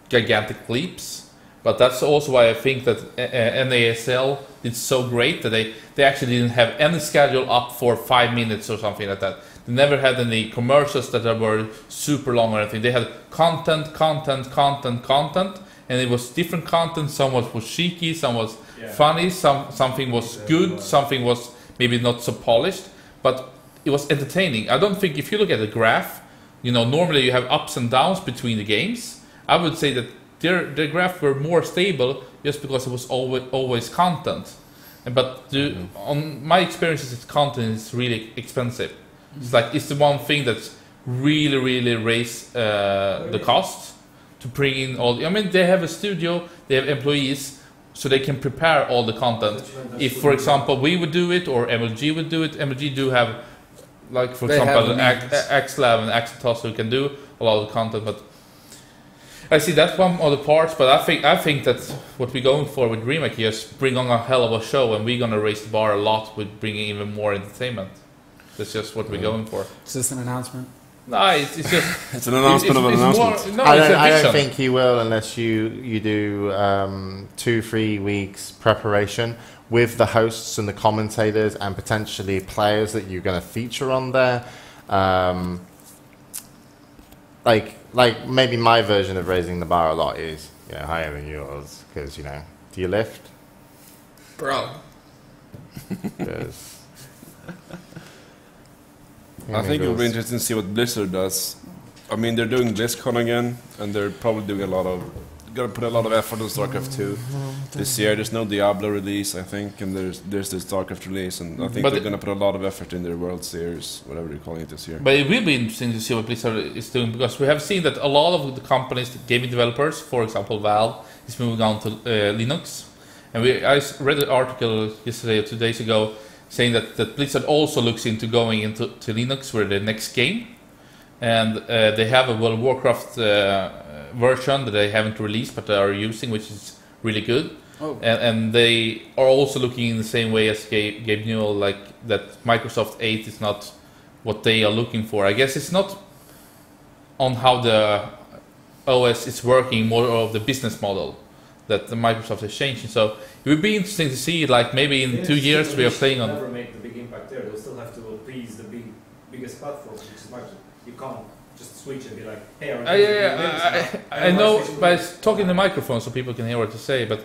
gigantic leaps. But that's also why I think that NASL did so great that they actually didn't have any schedule up for 5 minutes or something like that. They never had any commercials that were super long or anything. They had content, and it was different content. Some was cheeky, some was funny, something was good, something was maybe not so polished, but it was entertaining. I don't think if you look at the graph, normally you have ups and downs between the games. I would say that their graph were more stable just because it was always content. But on my experiences, content is really expensive. It's the one thing that's really raised the cost to bring in all. They have a studio, they have employees, so they can prepare all the content. If, for example, we would do it or MLG would do it, MLG do have, for example, Axlab and Axitos who can do a lot of the content. But I see that one of the parts. But I think that what we're going for with Remake here is bring on a hell of a show, and we're gonna raise the bar a lot with bringing even more entertainment. That's just what we're going for. Is this an announcement? No, it's just... it's an announcement of an announcement. I don't think you will unless you do 2-3 weeks preparation with the hosts and the commentators and potentially players that you're going to feature on there. Maybe my version of raising the bar a lot is higher than yours because, do you lift? Bro. I think it'll be interesting to see what Blizzard does. They're doing BlizzCon again, and they're probably doing gonna put a lot of effort on StarCraft 2 this year. There's no Diablo release, I think, and there's the StarCraft release, and I think they're gonna put a lot of effort in their World Series, whatever they're calling it this year. But it will be interesting to see what Blizzard is doing, because we have seen that a lot of the companies, the gaming developers, for example Valve, is moving on to Linux. And I read an article yesterday or 2 days ago saying that Blizzard also looks into going into Linux for the next game. And they have a World of Warcraft version that they haven't released but they are using, which is really good. Oh. And they are also looking in the same way as Gabe Newell, that Microsoft 8 is not what they are looking for. I guess it's not on how the OS is working, more of the business model that the Microsoft is changing. So it would be interesting to see, maybe in 2 years we are playing on. Never make the big impact there. They'll still have to appease the biggest platform, which is Microsoft. You can't just switch and be like, hey, I know, but it's talking the microphone so people can hear what to say. But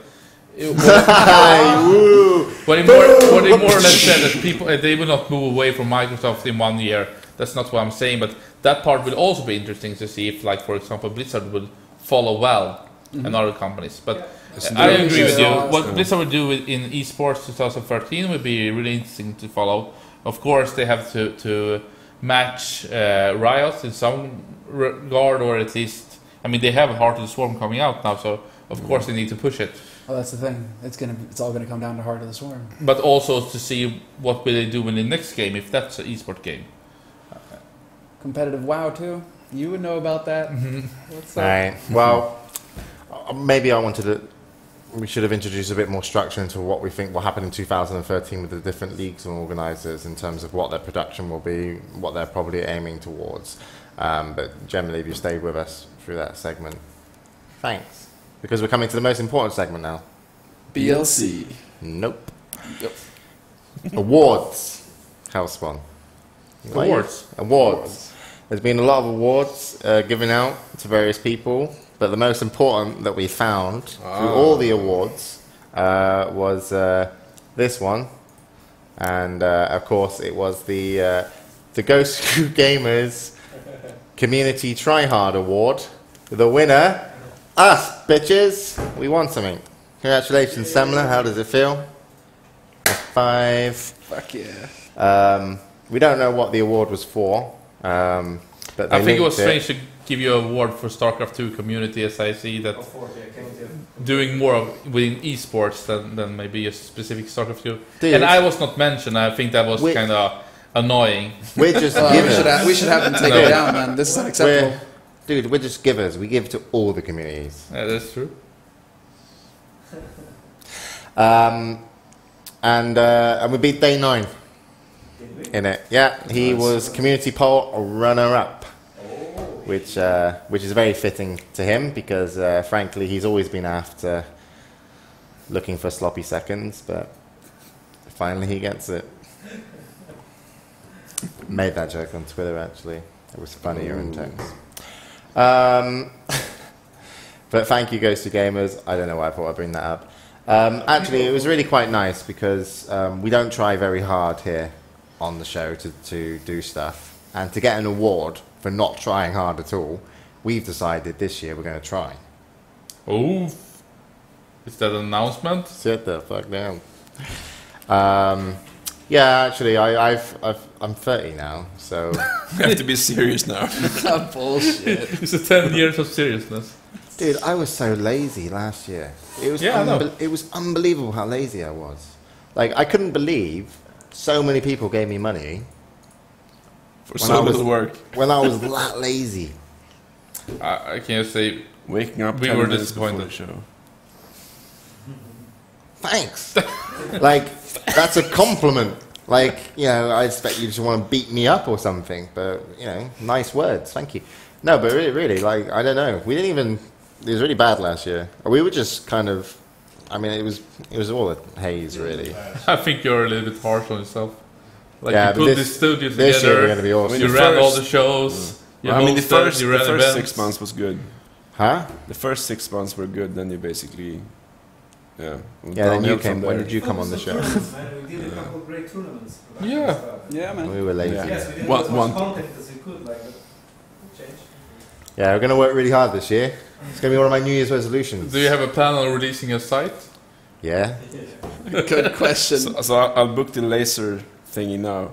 what he more or less said that people they will not move away from Microsoft in 1 year. That's not what I'm saying, but that part will also be interesting to see if, for example, Blizzard will follow well. And other companies, but I agree with you. What Blizzard would do in esports 2013 would be really interesting to follow. Of course, they have to match Riot in some regard, or at least, they have Heart of the Swarm coming out now, so of course they need to push it. Well, that's the thing. It's all gonna come down to Heart of the Swarm. But also to see what will they do in the next game if that's an esport game. Competitive WoW too. You would know about that. Mm-hmm. What's that? Right. Well. Maybe I wanted to we should have introduced a bit more structure into what we think will happen in 2013 with the different leagues and organisers in terms of what their production will be, what they're probably aiming towards. But generally, if you stayed with us through that segment, thanks. Because we're coming to the most important segment now. BLC. Nope. Yep. Awards. Hellspawn. Awards. There's been a lot of awards given out to various people, but the most important that we found through all the awards was this one, and of course it was the Ghost Crew Gamers Community Tryhard Award. The winner, us bitches. We won something. Congratulations, Semmler. How does it feel? 5. Fuck yeah. We don't know what the award was for, but I think it was strange to give you an award for StarCraft 2 community, as I see that doing more of within esports than maybe a specific StarCraft 2. Dude, and I was not mentioned. I think that was kind of annoying. We're just we should have them take it down, man. This is unacceptable. Dude, we're just givers. We give to all the communities. Yeah, that's true. And we beat Day 9 in it. Yeah, he was community poll runner-up, which is very fitting to him because, frankly, he's always been after looking for sloppy seconds, but finally he gets it. Made that joke on Twitter, actually. It was funny or intense. But thank you, Ghosty Gamers. I don't know why I thought I'd bring that up. Actually, it was really quite nice because we don't try very hard here on the show to do stuff. And to get an award for not trying hard at all, we've decided this year we're going to try. Oh, is that an announcement? Sit the fuck down. Yeah, actually, I'm 30 now, so... You have to be serious now. Bullshit. It's a 10 years of seriousness. Dude, I was so lazy last year. It was it was unbelievable how lazy I was. Like, I couldn't believe so many people gave me money For so little work. when I was that lazy. I can't say Waking up we 10 were minutes before disappointed. the show. Thanks. Like, that's a compliment. Like, you know, I expect you to want to beat me up or something, but, you know, nice words. Thank you. No, but really, like, I don't know. We didn't even... It was really bad last year. We were just kind of... I mean, it was all a haze, really. I think you're a little bit harsh on yourself. Like, Yeah, you but put this studio together, This year we're going to be awesome. you ran all the shows, you I mean, the hosted, you ran first events. 6 months was good. Huh? The first 6 months were good, then you basically... Yeah. Yeah, then you came... When did you come on the show? We did a couple of great tournaments. Yeah. Yeah, man. We were lazy. Yeah. Yes, we did One- as one- much content as we could, like, change. Yeah, we're going to work really hard this year. It's going to be one of my New Year's resolutions. Do you have a plan on releasing a site? Yeah. Good question. So I'll book the laser thingy now.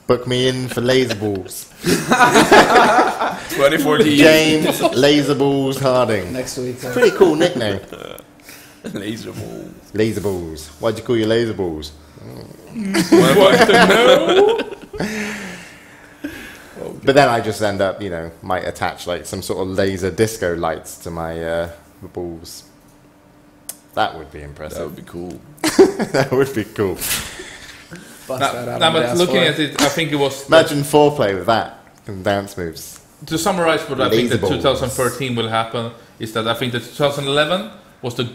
Book me in for laser balls. 2014. James Laserballs Harding. Next week. Pretty cool nickname. Laser ball. Laser balls. Why'd you call your laser balls? Want to know? But then I just end up, you know, might attach like some sort of laser disco lights to my balls. That would be That impressive. would be cool. That would be cool. Bust that out No, on the but dance looking floor. at it, I think it was... Imagine foreplay with that and dance moves. To summarize what I think that Laser balls. 2013 will happen is that I think that 2011 was the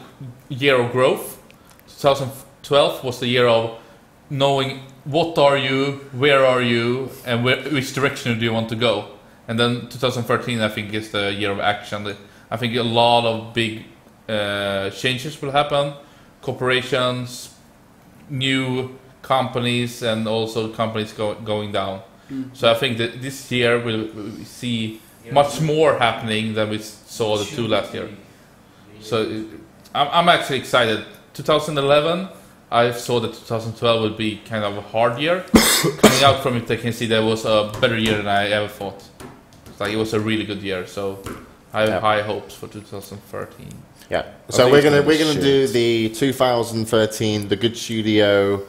year of growth. 2012 was the year of knowing what are you, where are you, and which direction do you want to go. And then 2013 I think is the year of action. I think a lot of big changes will happen. Corporations, new companies, and also companies going down. So I think that this year we'll see much more happening than we saw the 2 last year. So I'm actually excited. 2011, I saw that 2012 would be kind of a hard year. Coming out from it, I can see that was a better year than I ever thought. It's like it was a really good year. So I have high hopes for 2013. Yeah. So think we're it's gonna gonna be do shit. the 2013 The Good Studio.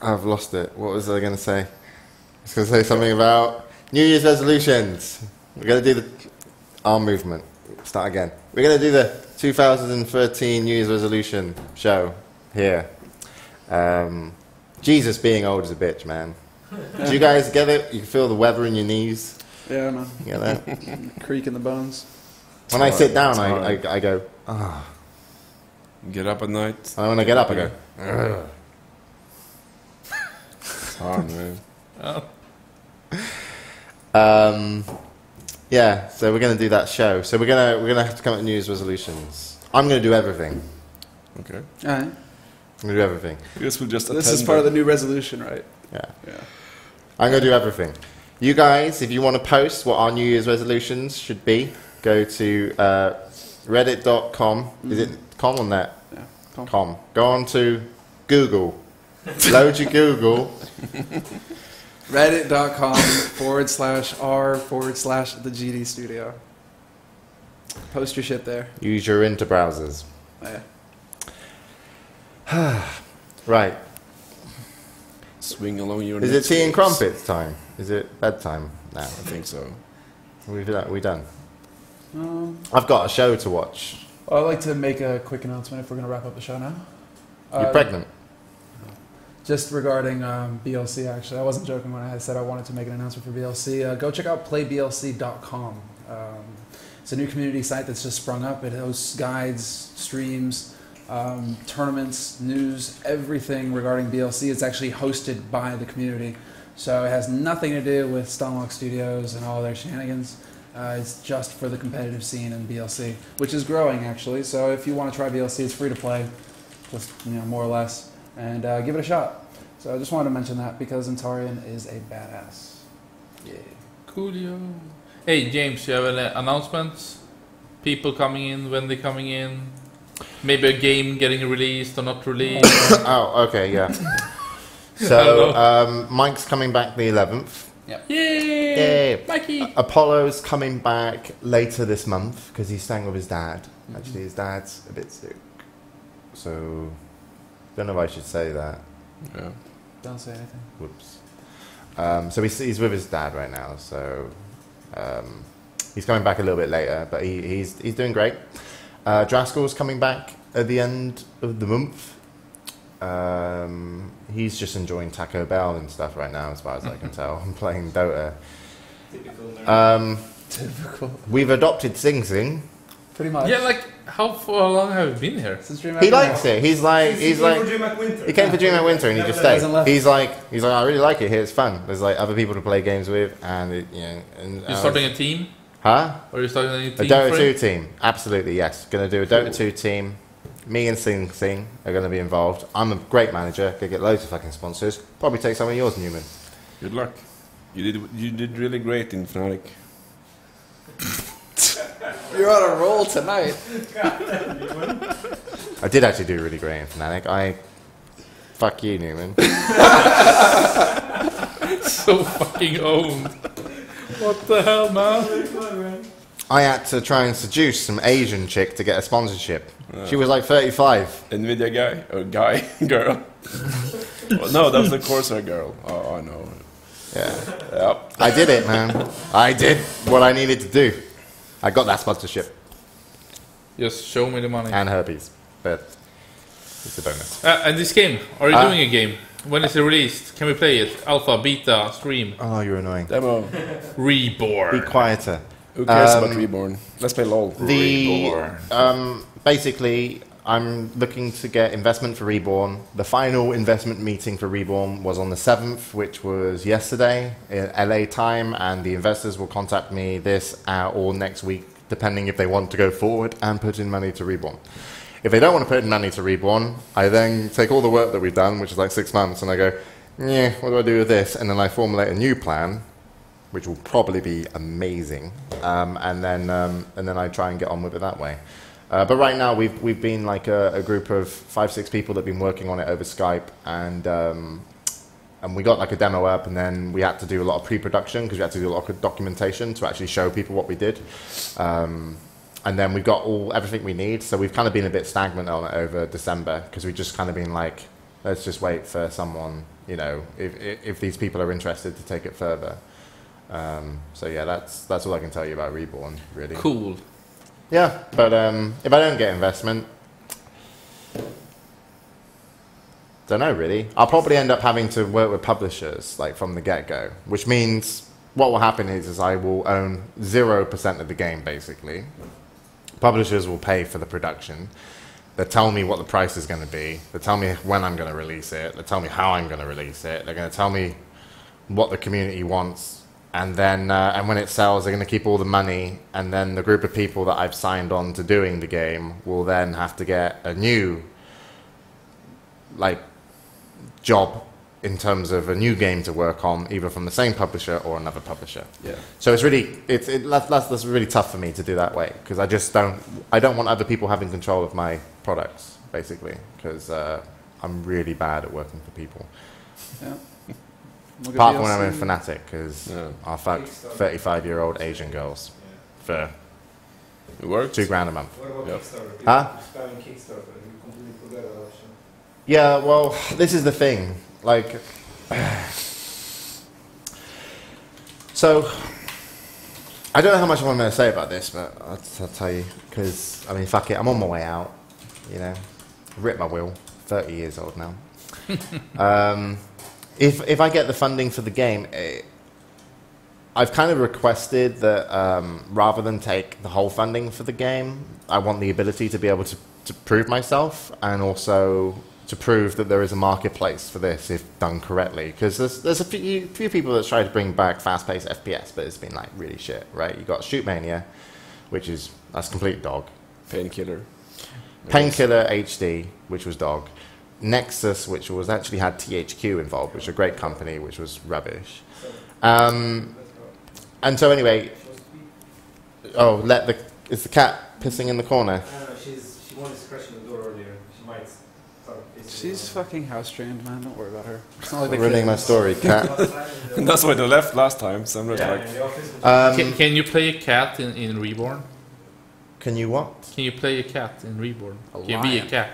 I've lost it. What was I gonna say? I was gonna say something about New Year's resolutions. We're gonna do the arm movement. Start again. We're going to do the 2013 New Year's resolution show here. Jesus being old is a bitch, man. Do you guys get it? You can feel the weather in your knees? Yeah, man. You get that? Creak in the bones. When I sit down, It's I go, ah. Get up at night. And when I get up, I go, ugh. It's hard, man. Yeah, so we're going to do that show. So we're gonna have to come up with New Year's resolutions. I'm going to do everything. Okay. All right. I'm going to do everything. I guess we'll just This is part of the new resolution, right? Yeah. Yeah. I'm going to do everything. You guys, if you want to post what our New Year's resolutions should be, go to reddit.com. Is it com or net? Yeah. Com. Go on to Google. Load your Google. Reddit.com/r/the GD Studio. Post your shit there. Use your interbrowsers. Yeah. Right. Swing along your Is it next tea and steps. crumpets time? Is it bedtime now? I think so. We done? I've got a show to watch. Well, I'd like to make a quick announcement if we're going to wrap up the show now. You're pregnant. Just regarding BLC, actually. I wasn't joking when I said I wanted to make an announcement for BLC. Go check out playblc.com. It's a new community site that's just sprung up. It hosts guides, streams, tournaments, news, everything regarding BLC. It's actually hosted by the community. So it has nothing to do with Stunlock Studios and all their shenanigans. It's just for the competitive scene in BLC, which is growing, actually. So if you want to try BLC, it's free to play, just more or less. And give it a shot. So I just wanted to mention that because Antarian is a badass. Yeah. Coolio. Hey, James, you have any announcements? People coming in, when they're coming in? Maybe a game getting released or not released? Oh, okay, yeah. So, Mike's coming back the 11th. Yay! Mikey! Apollo's coming back later this month because he's staying with his dad. Actually, his dad's a bit sick. So, don't know if I should say that. Yeah. Don't say anything. Whoops. So he's with his dad right now. So he's coming back a little bit later, but he's doing great. Draskell's coming back at the end of the month. He's just enjoying Taco Bell and stuff right now, as far as I can tell. I'm playing Dota. Typical nerd. Typical. We've adopted Sing Sing. Pretty much. Yeah, like, how long have you been here? Since Dream He Academy. likes it. He's like For DreamHack Winter. he came for DreamHack Winter and he Never just left. stayed. Hasn't left. He's like I really like it here. It's fun. There's like other people to play games with, and and You're starting a team? huh? Or are you starting a new A team? Dota for 2 it? team. Absolutely, yes. Going to do a Dota 2 team. Me and Sing Sing are going to be involved. I'm a great manager. Going to get loads of fucking sponsors. Probably take some of yours, Newman. Good luck. You did really great in Fnatic. You're on a roll tonight. I did actually do really great in Fnatic. Fuck you, Newman. So fucking owned. What the hell, man? I had to try and seduce some Asian chick to get a sponsorship. She was like 35. Nvidia guy? Or guy? Girl? Oh, no, that was the Corsair girl. Oh, I know. Yeah. Yep. I did it, man. I did what I needed to do. I got that sponsorship Just show me the money. and herpes, but it's a bonus. And this game, are you doing a game? When is it released? Can we play it? Alpha, beta, stream? Oh, you're annoying. Demo. Reborn. Be quieter. Who cares about Reborn? Let's play LOL. Basically, I'm looking to get investment for Reborn. The final investment meeting for Reborn was on the 7th, which was yesterday in LA time, and the investors will contact me this or next week, depending if they want to go forward and put in money to Reborn. If they don't want to put in money to Reborn, I then take all the work that we've done, which is like 6 months, and I go, yeah, what do I do with this? And then I formulate a new plan, which will probably be amazing, and then I try and get on with it that way. But right now we've been like a group of 5-6 people that have been working on it over Skype, and we got like a demo up, and then we had to do a lot of pre-production because we had to do a lot of documentation to actually show people what we did. And then we got everything we need, so we've kind of been a bit stagnant on it over December because we've just kind of been like, let's just wait for someone, if these people are interested to take it further. So yeah, that's all I can tell you about Reborn, really. Cool. Yeah, but if I don't get investment, don't know really. I'll probably end up having to work with publishers like from the get-go, which means what will happen is I will own 0% of the game basically. Publishers will pay for the production. They tell me what the price is going to be. They tell me when I'm going to release it. They tell me how I'm going to release it. They're going to tell me what the community wants, and then and when it sells, they're going to keep all the money. And then the group of people that I've signed on to doing the game will then have to get a new like job in terms of a new game to work on, either from the same publisher or another publisher. Yeah. So it's really that's really tough for me to do that way, because I don't want other people having control of my products basically, because I'm really bad at working for people. Yeah. Apart from when I'm in Fnatic, because I fuck 35-year-old Asian girls for It works. $2,000 a month. What about Yep. Kickstarter? Huh? Spamming Kickstarter. You completely forgot that option. Yeah, well, this is the thing. Like, so I don't know how much I'm going to say about this, but I'll tell you, because I mean, fuck it, I'm on my way out. You know, ripped my will. 30 years old now. If I get the funding for the game, I've kind of requested that rather than take the whole funding for the game, I want the ability to be able to prove myself, and also to prove that there is a marketplace for this if done correctly. Because there's a few people that try to bring back fast-paced FPS, but it's been like really shit, right? You got Shoot Mania, that's complete dog. Painkiller. Painkiller HD, which was dog. Nexus, which was actually had THQ involved, which is a great company, which was rubbish. And so anyway, is the cat pissing in the corner? She wanted to scratch the door earlier. She might start. She's fucking house trained, man. Don't worry about her. It's not like the Ruining my kids. story, cat. That's why they left last time. Semmler Yeah, like, in the office. Can you play a cat in Reborn? Can you what? Can you play a cat in Reborn? A Can you be a lion. cat?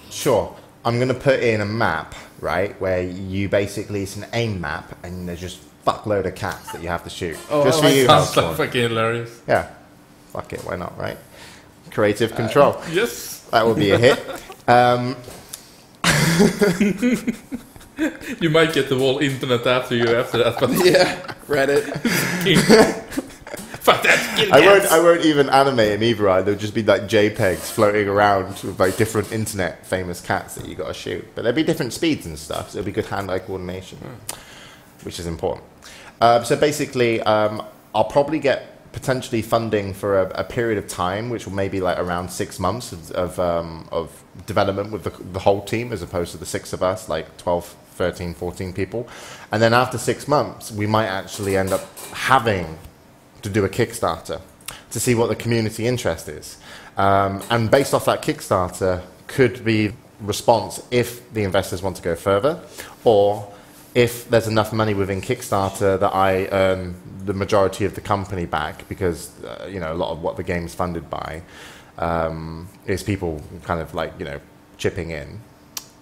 Sure. I'm going to put in a map, right, where you basically, it's an aim map, and there's just fuckload of cats that you have to shoot. Oh, just I for like you, that. Sounds like Hellspawn. fucking hilarious. Yeah. Fuck it, why not, right? Creative control. Yes. That would be a hit. You might get the whole internet after that, but Yeah, Reddit. fuck that. Kill I cats. won't even animate them either. Right? There'll just be like JPEGs floating around with like different internet famous cats that you got to shoot. But there'll be different speeds and stuff. So it'll be good hand-eye coordination, which is important. So basically, I'll probably get potentially funding for a period of time, which will maybe like around 6 months of development with the whole team, as opposed to the 6 of us, like 12, 13, 14 people. And then after 6 months, we might actually end up having to do a Kickstarter to see what the community interest is. And based off that Kickstarter could be response if the investors want to go further, or if there's enough money within Kickstarter that I earn the majority of the company back, because you know, a lot of what the game's funded by is people kind of like, you know, chipping in.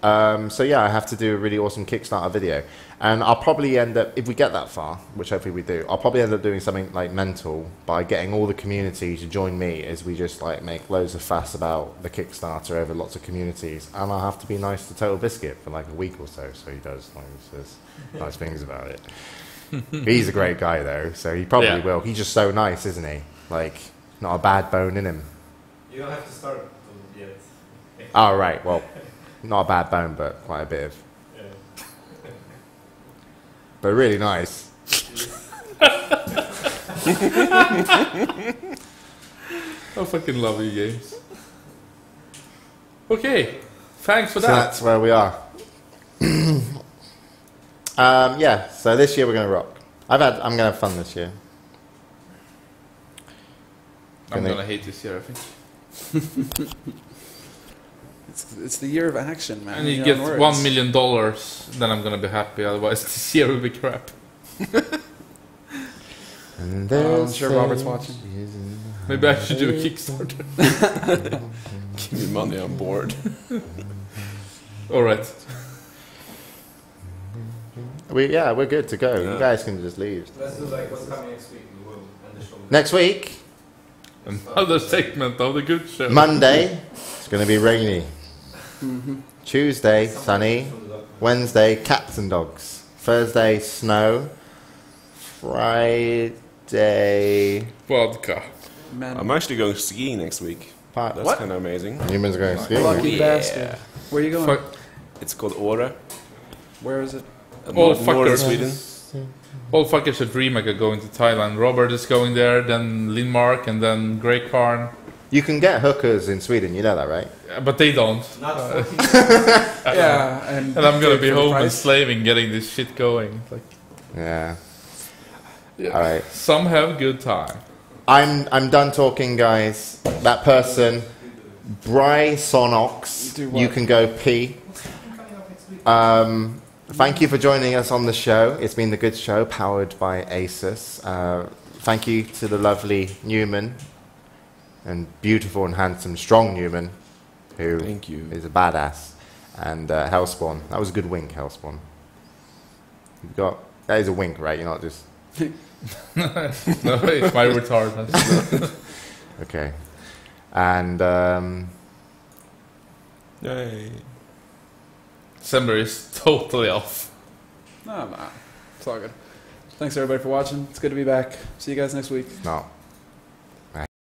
So yeah, I have to do a really awesome Kickstarter video, and I'll probably end up, if we get that far, which hopefully we do, I'll probably end up doing something like mental by getting all the community to join me as we just like make loads of fuss about the Kickstarter over lots of communities, and I'll have to be nice to Total Biscuit for like a week or so he does, like, he says nice things about it. He's a great guy though, so he probably will. He's just so nice, isn't he? Like, not a bad bone in him. You don't have to start yet. Oh right, well, not a bad bone, but quite a bit of. Yeah. But really nice. I fucking love you games. Okay, thanks for So that. that's where we are. Yeah, so this year we're going to rock. I'm going to have fun this year. I'm gonna hate this year, I think. It's the year of action, man. And you know, get words. $1 million, then I'm gonna be happy. Otherwise, this year will be crap. And I'm sure Robert's watching. Maybe I should do a Kickstarter. give me money on board. All right. We're good to go. Yeah. You guys can just leave. Let's do like what's coming next week. We will end the show. Next week, Another segment of the good show. Monday, it's going to be rainy. Tuesday, sunny. Wednesday, cats and dogs. Thursday, snow. Friday, Vodka. Man, I'm actually going skiing next week. That's What? kind of amazing. Newman's going skiing. lucky bastard. Where are you going? Fuck. It's called Åre. Where is it? North fuckers. Sweden. All fuckers at Remake are going to Thailand. Robert is going there, then Lindmark, and then Grey Karn. You can get hookers in Sweden, you know that, right? But they don't. Not Yeah, and And I'm gonna be for the home and price. slaving, getting this shit going. Like, Yeah. yeah. All right. Some have good time. I'm done talking, guys. That person, Brysonox, Do what? you can go pee. Thank you for joining us on the show. It's been the good show, powered by Asus. Thank you to the lovely Newman, and beautiful and handsome, strong Newman, who Thank you. is a badass, and Hellspawn. That was a good wink, Hellspawn. You've got that is a wink, right? You're not just No, it's my retardness. okay. And Yay. Semmler is totally off. No, man. It's all good. Thanks everybody for watching. It's good to be back. See you guys next week. no.